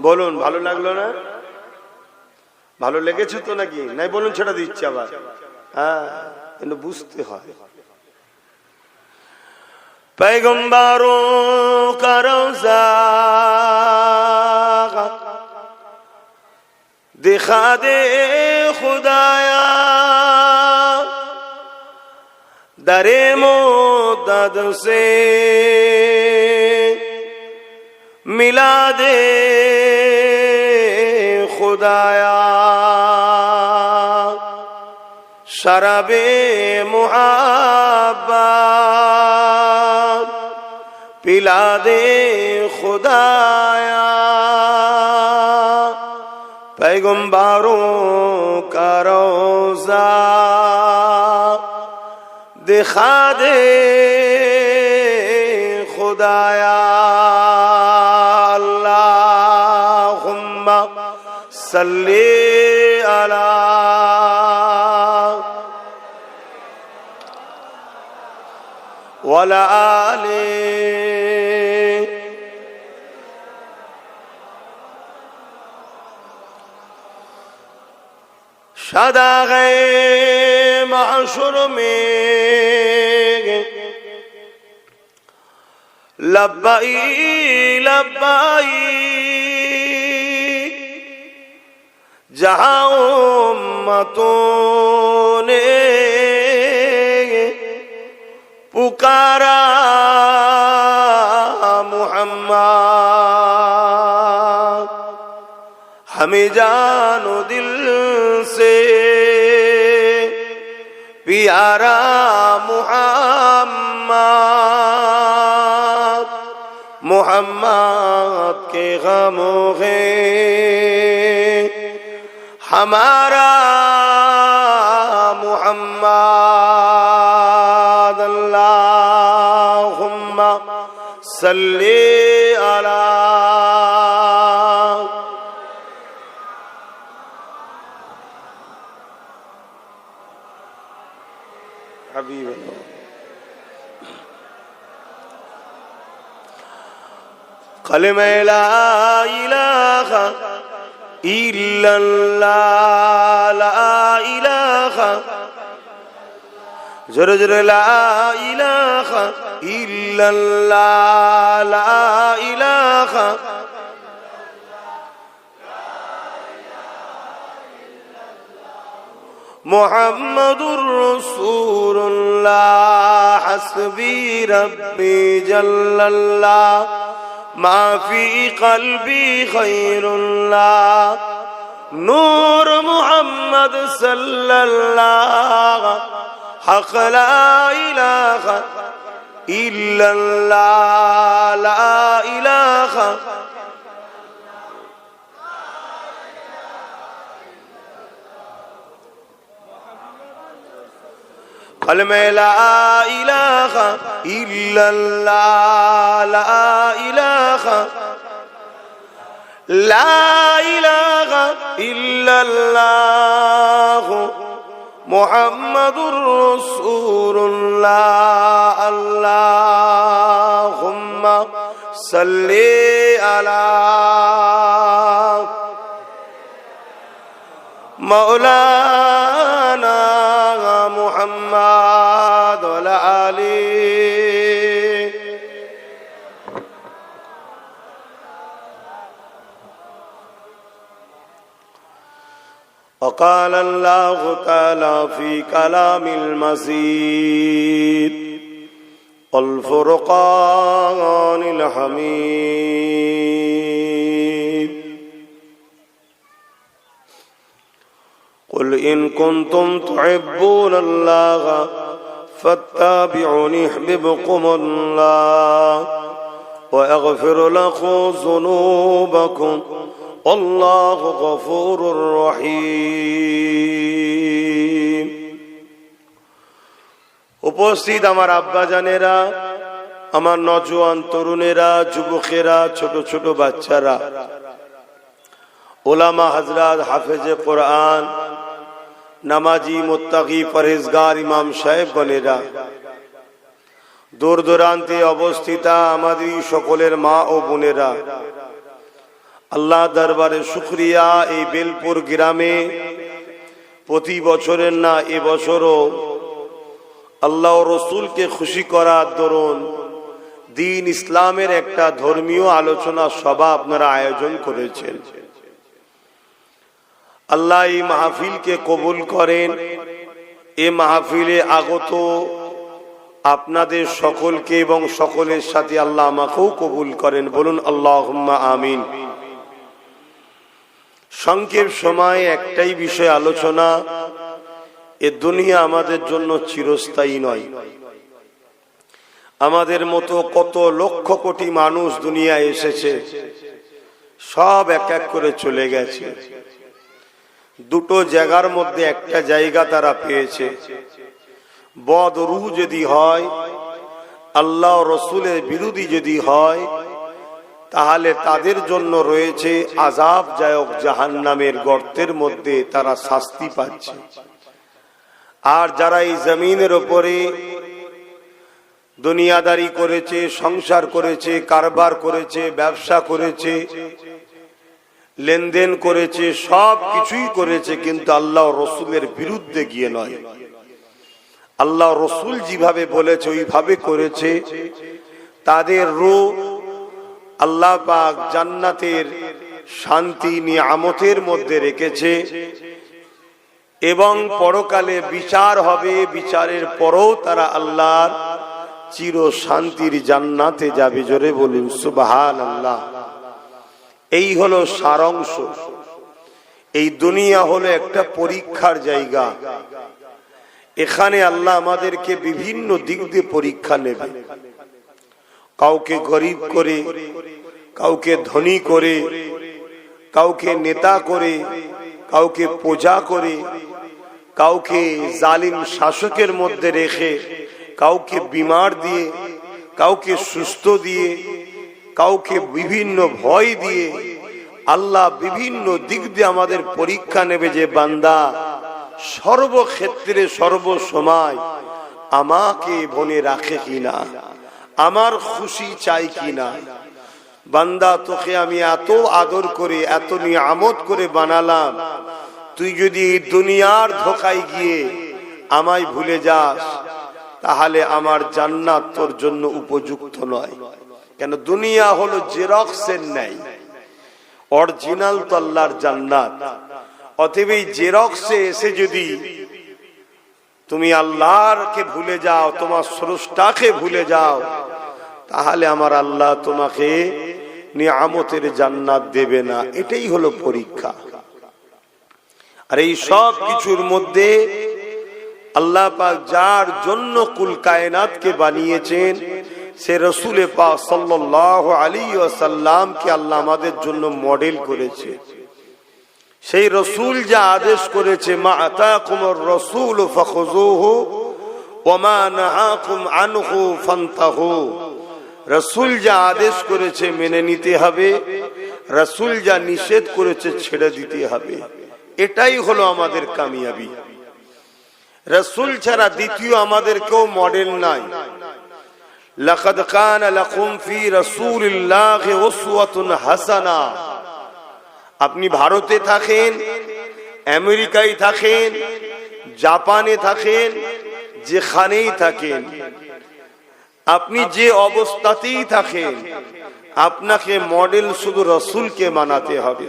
বলুন, ভালো লাগলো না? ভালো লেগেছে তো নাকি? নাই বলুন, ছেড়ে দিচ্ছি আবার। হ্যাঁ, কিন্তু বুঝতে হয়। पैगंबरों का रोज़ा दिखा दे खुदाया, दरे मोदद से मिला दे खुदाया, शराबे मुहब्बत पिला दे खुदाया, पैगंबरों का रोज़ा दिखा दे खुदाया। अल्लाहुम्मा सल्ली अला वला आले सदा गए महशर में लब्बाई लब्बाई, जहां उम्मतों ने पुकारा मुहम्मद, हमें जानो दिल से प्यारा मुहम्मद, मुहम्मद के गमों है हमारा मुहम्मद। अल्लाहुम्मा सल्ली अला हबीब। कलमे ला इलाहा इल्लल्लाह, ला इलाहा, जोर जोर ला इलाहा इल्लल्लाह, ला इलाहा, मुहम्मदुर रसूलुल्लाह, हस्बी रब्बी जल्लल्लाह, मा फी क़ल्बी खैरुल्लाह, नूर मुहम्मद सल्लल्लाह, हक़ ला इलाहा इल्लल्लाह, ला इलाहा, कलमे ला इलाहा इल्लल्लाह, ला इलाहा, ला इलाहा इल्लल्लाह, मुहम्मदुर रसूलुल्लाह। अल्लाहुम्मा सल्ली अला मौलाना मुहम्मद व अला आली। وقال الله تعالى في كلام المزيد والفرقان الحميد قل إن كنتم تحبون الله فاتبعوني يحببكم الله ويغفر لكم ذنوبكم والله غفور رحيم। উপস্থিত আমার আব্বা জানেরা, আমার নওজোয়ান তরুণেরা, যুবকেরা, ছোট ছোট বাচ্চারা, ওলামা হযরত, হাফেজে কোরআন, নামাজি, মুত্তাকি, পরহেজগার ইমাম সাহেবগণেরা, দূর দূরান্তে অবস্থিতা আমাদের সকলের মা ও বোনেরা, আল্লাহ দরবারে শুকরিয়া। এই বেলপুর গ্রামে প্রতি বছরের না এবছরও আল্লাহ ও রসুলকে খুশি করার দরুন দ্বীন ইসলামের একটা ধর্মীয় আলোচনা সভা আপনারা আয়োজন করেছেন। আল্লাহ এই মাহফিলকে কবুল করেন। এই মাহফিলে আগত আপনাদের সকলকে এবং সকলের সাথে আল্লাহ আমাকেও কবুল করেন, বলুন আল্লাহুম্মা আমিন। সংক্ষেপ সময়ে একটাই বিষয় আলোচনা, এ দুনিয়া আমাদের জন্য চিরস্থায়ী নয়। আমাদের মতো কত লক্ষ কোটি মানুষ দুনিয়ায় এসেছে, সব এক এক করে চলে গেছে। দুটো জায়গার মধ্যে একটা জায়গা তারা পেয়েছে। বদরূহ যদি হয়, আল্লাহ রসুলের বিরোধী যদি হয়, তাহলে তাদের জন্য রয়েছে আযাবদায়ক জাহান্নামের গর্তের মধ্যে তারা শাস্তি পাচ্ছে। আর যারা এই জমিনের উপরে দুনিয়াদারি করেছে, সংসার করেছে, কারবার করেছে, ব্যবসা করেছে, লেনদেন করেছে, সব কিছুই করেছে, কিন্তু আল্লাহ রসুলের বিরুদ্ধে গিয়ে নয়। আল্লাহ রসুল যেভাবে বলেছে ওইভাবে করেছে, তাদের রূহ আল্লাহ পাক জান্নাতের শান্তি নিয়ামতের মধ্যে রেখেছে এবং পরকালে বিচার হবে, বিচারের পরও তারা আল্লাহর চির শান্তির জান্নাতে যাবে। জোরে বলুন সুবহানাল্লাহ। এই হলো সারাংশ। এই দুনিয়া হলো একটা পরীক্ষার জায়গা। এখানে আল্লাহ আমাদেরকে বিভিন্ন দিক দিয়ে পরীক্ষা নেবে। কাউকে গরিব করে, কাউকে ধনী করে, কাউকে নেতা করে, কাউকে প্রজা করে, কাউকে জালিম শাসকের মধ্যে রেখে, কাউকে বিমার দিয়ে, কাউকে সুস্থ দিয়ে, কাউকে বিভিন্ন ভয় দিয়ে আল্লাহ বিভিন্ন দিক দিয়ে আমাদের পরীক্ষা নেবে যে বান্দা সর্বক্ষেত্রে সর্বসময় আমাকে মনে রাখে কিনা, আমার খুশি চাই কিনা। বান্দা তোকে আমি এত আদর করে এত নিয়ামত করে বানালাম, তুই যদি দুনিয়ার ধোকায় গিয়ে আমায় ভুলে যাস তাহলে আমার জান্নাত তোর জন্য উপযুক্ত নয়। কেন দুনিয়া হলো জেরক্সের ন্যায়, অরিজিনাল তো আল্লাহর জান্নাত। অতএব এই জেরক্সে এসে যদি তুমি আল্লাহকে ভুলে যাও, তোমার স্রষ্টাকে ভুলে যাও, তাহলে আমার আল্লাহ তোমাকে নিয়ামতের জান্নাত দেবে না। এটাই হলো পরীক্ষা। আর এই সব কিছুর মধ্যে আল্লাহ পাক যার জন্য কুল কায়নাতকে বানিয়েছেন সে রাসূল পাক সাল্লাল্লাহু আলাইহি ওয়াসাল্লামকে আল্লাহ আমাদের জন্য মডেল করেছে। সেই রাসূল যা আদেশ করেছে, মা আতাকুমুর রাসূল ফাখুযুহু ওয়া মা নাহাকুম আনহু ফান্তাহু, রাসূল যা আদেশ করেছে মেনে নিতে হবে, রাসূল যা নিষেধ করেছে ছেড়ে দিতে হবে। এটাই হলো আমাদের কামিয়াবি। রাসূল ছাড়া দ্বিতীয় আমাদের কেউ মডেল নাই। লাকাদ কানা লাকুম ফি রাসূলিল্লাহি উসওয়াতুন হাসানা। আপনি ভারতে থাকেন, আমেরিকায় থাকেন, জাপানে থাকেন, যেখানেই থাকেন, আপনি যে অবস্থাতেই থাকেন, আপনাকে মডেল শুধু রাসূলকে মানাতে হবে।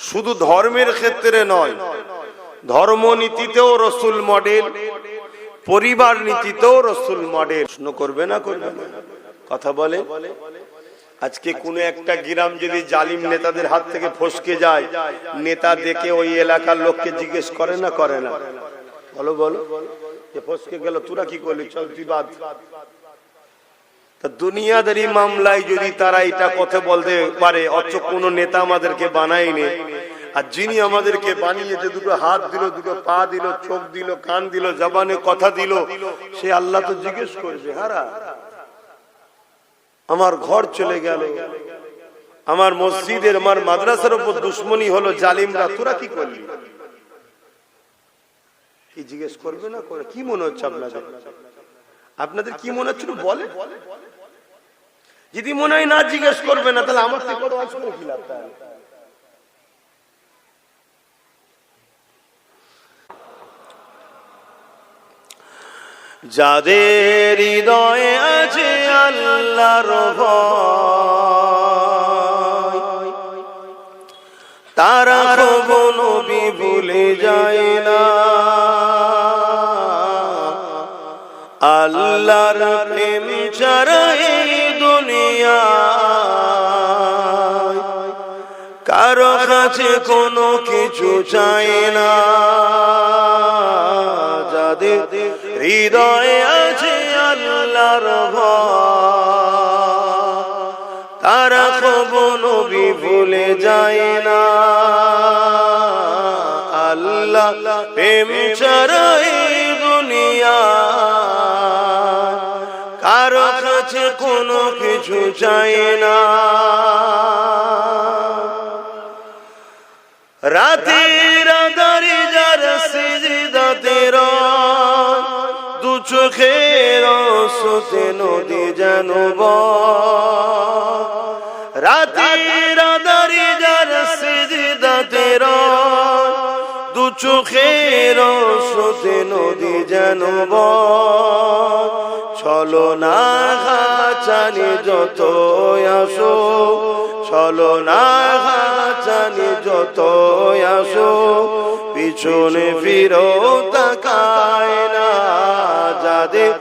শুধু ধর্মের ক্ষেত্রে নয়, ধর্মনীতিতেও রাসূল মডেল, পরিবার নীতিতেও রাসূল মডেল। প্রশ্ন করবে না, করবে না? কথা বলে। আজকে কোন একটা গ্রাম যদি জালিম নেতাদের হাত থেকে ফসকে যায়, নেতা দেখে ওই এলাকার লোককে জিজ্ঞেস করে না, করে না? বলো বলো, যে ফসকে গেল তোরা কি করলি, চল তুই বাদ। দুনিয়াদারি মামলায় যদি তারা এটা কথা বলতে পারে, অথচ কোন নেতা আমাদেরকে বানায়নি, আর যিনি আমাদেরকে বানিয়েছে, দুটো হাত দিল, দুটো পা দিল, চোখ দিল, কান দিল, জবানে কথা দিল, সে আল্লাহ তো জিজ্ঞেস করবে, হারা আমার ঘর চলে গেল, আমার মসজিদের, আমার মাদ্রাসার উপর দুশ্মনী হলো জালিমরা, তোরা কি করলি? কি জিজ্ঞেস করবে না? করে কি মনে হচ্ছে আপনাদের? আপনাদের কি মনে হচ্ছে বলে? যদি মনে হয় না জিজ্ঞেস করবে না, তাহলে আমার থেকে বড় আজ করে কি লাভ? যাদের হৃদয়ে আছে আল্লাহর ভয়, তারা কখনো নবী ভুলে যায় না। আল্লাহর প্রেম ছাড়া এই দুনিয়ায় কারো কাছে কোনো কিছু চায় না। যাদের হৃদয়ে আছে আল্লাহর ভয়, তারা কখনো নবী ভুলে যায় না। আল্লাহ প্রেম ছাড়া এই দুনিয়ায় কারো কাছে কোনো কিছু চায় না। রাতের আঁধারে যার সিজদাতে রয়, দু চোখের আঁসুতে নদী যেন বয়। রাতের আঁধারে যার সিজদাতে রয়, দু চোখের আঁসুতে নদী যেন বয়। চলো না ঘাচানি যত আসো, চলো না ঘাচানি যত আসো, পিছনে ফিরো তাকায় না। যাদের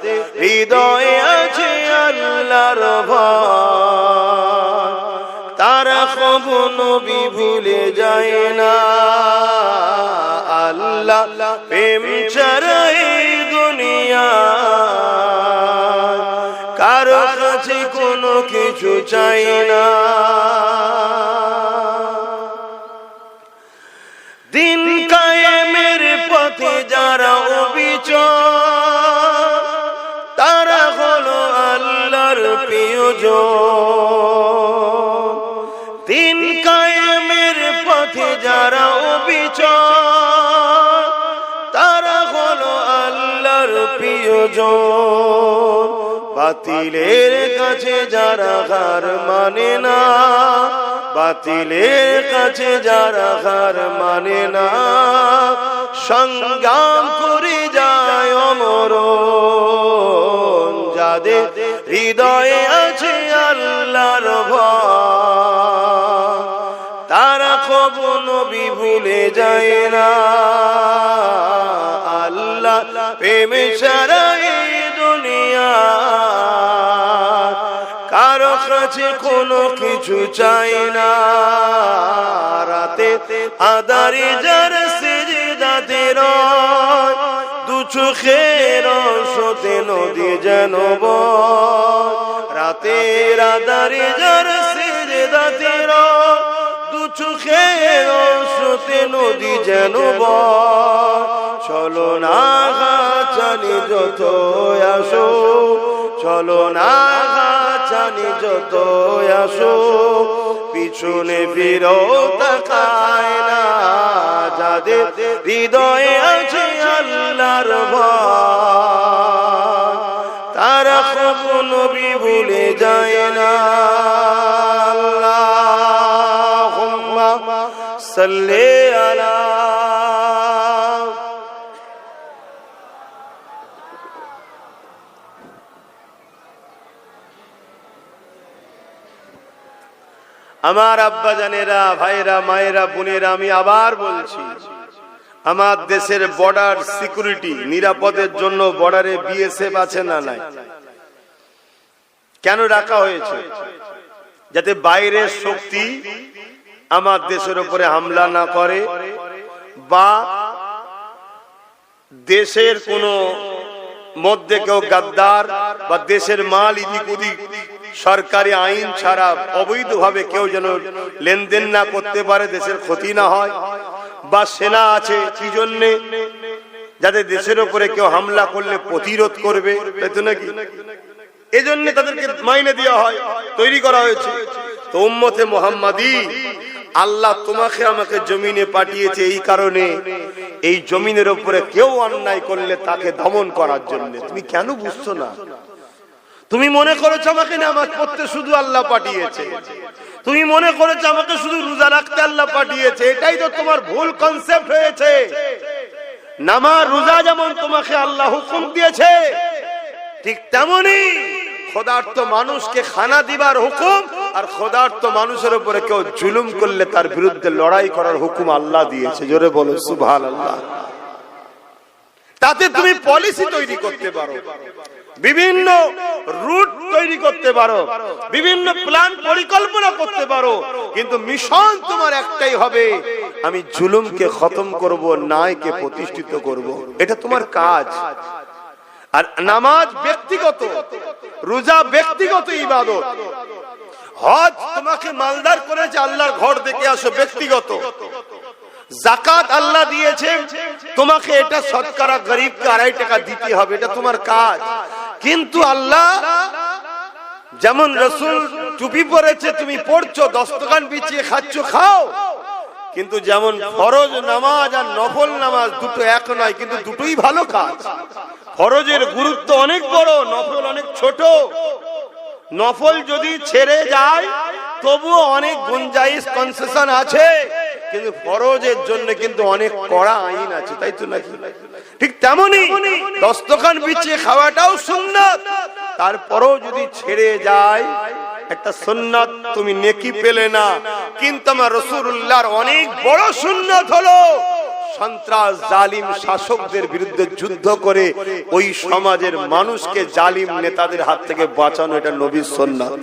হৃদয়ে আছে আল্লাহর ভয়, তারা কখনো নবী ভুলে যায় না। আল্লাহ আল্লাহ প্রেম ছাড়া এই দুনিয়া কারো কাছে কোনো কিছু চাই না। দিন কায়েমের পথে যারা অবিচল তারা হলো আল্লাহর প্রিয়জন। দিন কায়েমের পথে যারা অবিচল তারা হলো আল্লাহর প্রিয়জন। বাতিলের কাছে যারা হার মানে না, বাতিলের কাছে যারা হার মানে না, সংগ্রাম করে যায় অমরণ। যাদের হৃদয়ে আছে আল্লাহর ভয় তারা কবু নবী ভুলে যায় না। আল্লাহ প্রেমে ছাড়া এই দুনিয়া কারো কাছে কোনো কিছু চাই না। রাতে আদারি যার সিজদাতে রয় দু চোখের সতে নদী যেন বয়। রাতের আদারি যার সিজদাতে রয় দু চোখের সতে নদী যেন বয়। চলো না চালি যত আসো, চলো না জানি যত আসো, পিছনে ফিরো তাকায় না। যাদের হৃদয়ে আছে আল্লাহর ভয় তারা কবু নবী ভুলে যায় না। আল্লাহুম্মা সাল্লি আলা আমার আব্বা জানেরা, ভাইরা, মায়েরা, বোনেরা, আমি আবার বলছি, আমার দেশের বর্ডার সিকিউরিটি নিরাপদের জন্য বর্ডারে বিএসএফ আছে না নাই? কেন রাখা হয়েছে? যাতে বাইরের শক্তি আমার দেশের উপরে হামলা না করে বা দেশের কোনো মধ্যে কেউ গাদ্দার বা দেশের মাল ইদিক উদিক সরকারি আইন ছাড়া অবৈধভাবে কেউ যেন লেনদেন না করতে পারে, দেশের ক্ষতি না হয়। বা সেনা আছে কি জন্যে? যাতে দেশের উপরে কেউ হামলা করলে প্রতিরোধ করবে, তাই তো নাকি? এজন্য তাদেরকে মাইনে দেওয়া হয়, তৈরি করা হয়েছে। তো উম্মতে মুহাম্মাদি আল্লাহ তোমাকে আমাকে জমিনে পাঠিয়েছে এই কারণে, এই জমিনের উপরে কেউ অন্যায় করলে তাকে দমন করার জন্য। তুমি কেন বুঝছো না? তুমি মনে করেছো আমাকে নামাজ পড়তে শুধু আল্লাহ পাঠিয়েছে, তুমি মনে করেছো আমাকে শুধু রোজা রাখতে আল্লাহ পাঠিয়েছে। এটাই তো তোমার ভুল কনসেপ্ট হয়েছে। নামাজ রোজা যেমন তোমাকে আল্লাহ হুকুম দিয়েছে, ঠিক তেমনি খোদার্থ মানুষকে খানা দিবার হুকুম আর খোদার্থ মানুষের উপরে কেউ জুলুম করলে তার বিরুদ্ধে লড়াই করার হুকুম আল্লাহ দিয়েছে। জোরে বলো সুবহানাল্লাহ। তাতে তুমি পলিসি তৈরি করতে পারো, বিভিন্ন রুট তৈরি করতে পারো, বিভিন্ন প্ল্যান পরিকল্পনা করতে পারো, কিন্তু মিশন তোমার একটাই হবে, আমি জুলুমকে খতম করব, ন্যায়কে প্রতিষ্ঠিত করব। এটা তোমার কাজ। আর নামাজ ব্যক্তিগত, রোজা ব্যক্তিগত ইবাদত, হজ তোমাকে মালদার করেছে আল্লাহর ঘর দেখে আসো, ব্যক্তিগত। যাকাত আল্লাহ দিয়েছে তোমাকে, এটা শতকরা গরিবকে 2.5 টাকা দিতে হবে, এটা তোমার কাজ। কিন্তু আল্লাহ যেমন রাসূল টুপি পরেছে, তুমি পড়ছো, দস্তকান বিছিয়ে খাচ্ছ, খাও, কিন্তু যেমন ফরজ নামাজ আর নফল নামাজ দুটো এক নয়, কিন্তু দুটোই ভালো কাজ। ফরজের গুরুত্ব অনেক বড়, নফল অনেক ছোট। নফল যদি ছেড়ে যায় তবুও অনেক গুঞ্জাইশ, কনসেশন আছে, কিন্তু ফরজের জন্য কিন্তু অনেক কড়া আইন আছে, তাই তো নাকি? ঠিক তেমনি দস্তখান বিছিয়ে খাওয়াটাও সুন্নাত, তারপরেও যদি ছেড়ে যায় একটা সুন্নাত, তুমি নেকি পেলে না। কিন্তু আমার রাসূলুল্লাহর অনেক বড় সুন্নাত হলো সন্ত্রাস জালিম শাসকদের বিরুদ্ধে যুদ্ধ করে ওই সমাজের মানুষকে জালিম নেতাদের হাত থেকে বাঁচানো, এটা নবীর সুন্নাত।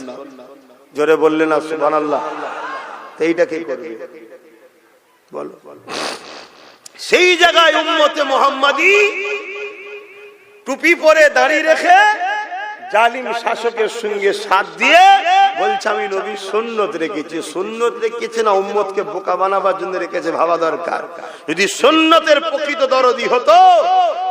জোরে বললে না সুবহানাল্লাহ? এইটা কি করবে বলো? সেই জায়গায় উম্মতে মুহাম্মাদি টুপি পরে দাঁড়িয়ে রেখে জালিম শাসকের সঙ্গে সাথ দিয়ে বলছে আমি নবী সুন্নত রেখেছি। সুন্নত রেখেছে না উম্মতকে বোকা বানাবার জন্য রেখেছে ভাবা দরকার। যদি সুন্নতের প্রকৃত দরদি হতো,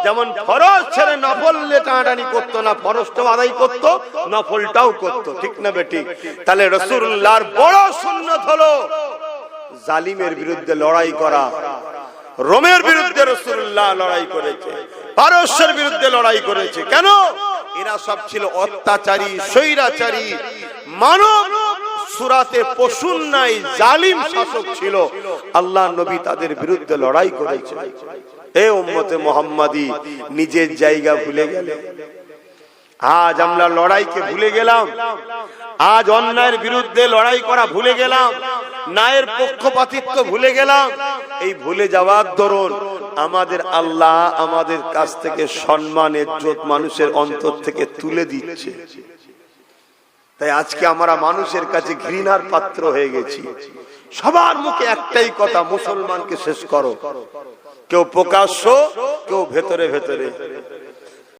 যেমন ফরজ ছেড়ে নফল টানাটানি করতো না, ফরজটাও আদায় করতো, নফলটাও করতো, ঠিক না বেঠিক? তাহলে রাসূলুল্লাহর বড় সুন্নত হলো জালিমের বিরুদ্ধে লড়াই করা। রোমের বিরুদ্ধে রাসূলুল্লাহ লড়াই করেছে, পারস্যের বিরুদ্ধে লড়াই করেছে। কেন? এরা সব ছিল অত্যাচারী, স্বৈরাচারী, মানব সুরাতে পশুর নাই জালিম শাসক ছিল। আল্লাহ নবী তাদের বিরুদ্ধে লড়াই করেছে। হে উম্মতে মুহাম্মাদি, নিজের জায়গা ভুলে গেলে। আজ আমরা লড়াইকে ভুলে গেলাম, আজ অন্যায়ের বিরুদ্ধে লড়াই করা ভুলে গেলাম, ন্যায়ের পক্ষপাতিত্ব ভুলে গেলাম। এই ভুলে যাওয়ার দরুন আমাদের আল্লাহ আমাদের কাছ থেকে সম্মান ইজ্জত মানুষের অন্তর থেকে তুলে দিচ্ছে। তাই আজকে আমরা মানুষের কাছে ঘৃণার পাত্র হয়ে গেছি। সবার মুখে একটাই কথা, মুসলমানকে শেষ করো। কেউ প্রকাশ্য, কেউ ভেতরে ভেতরে।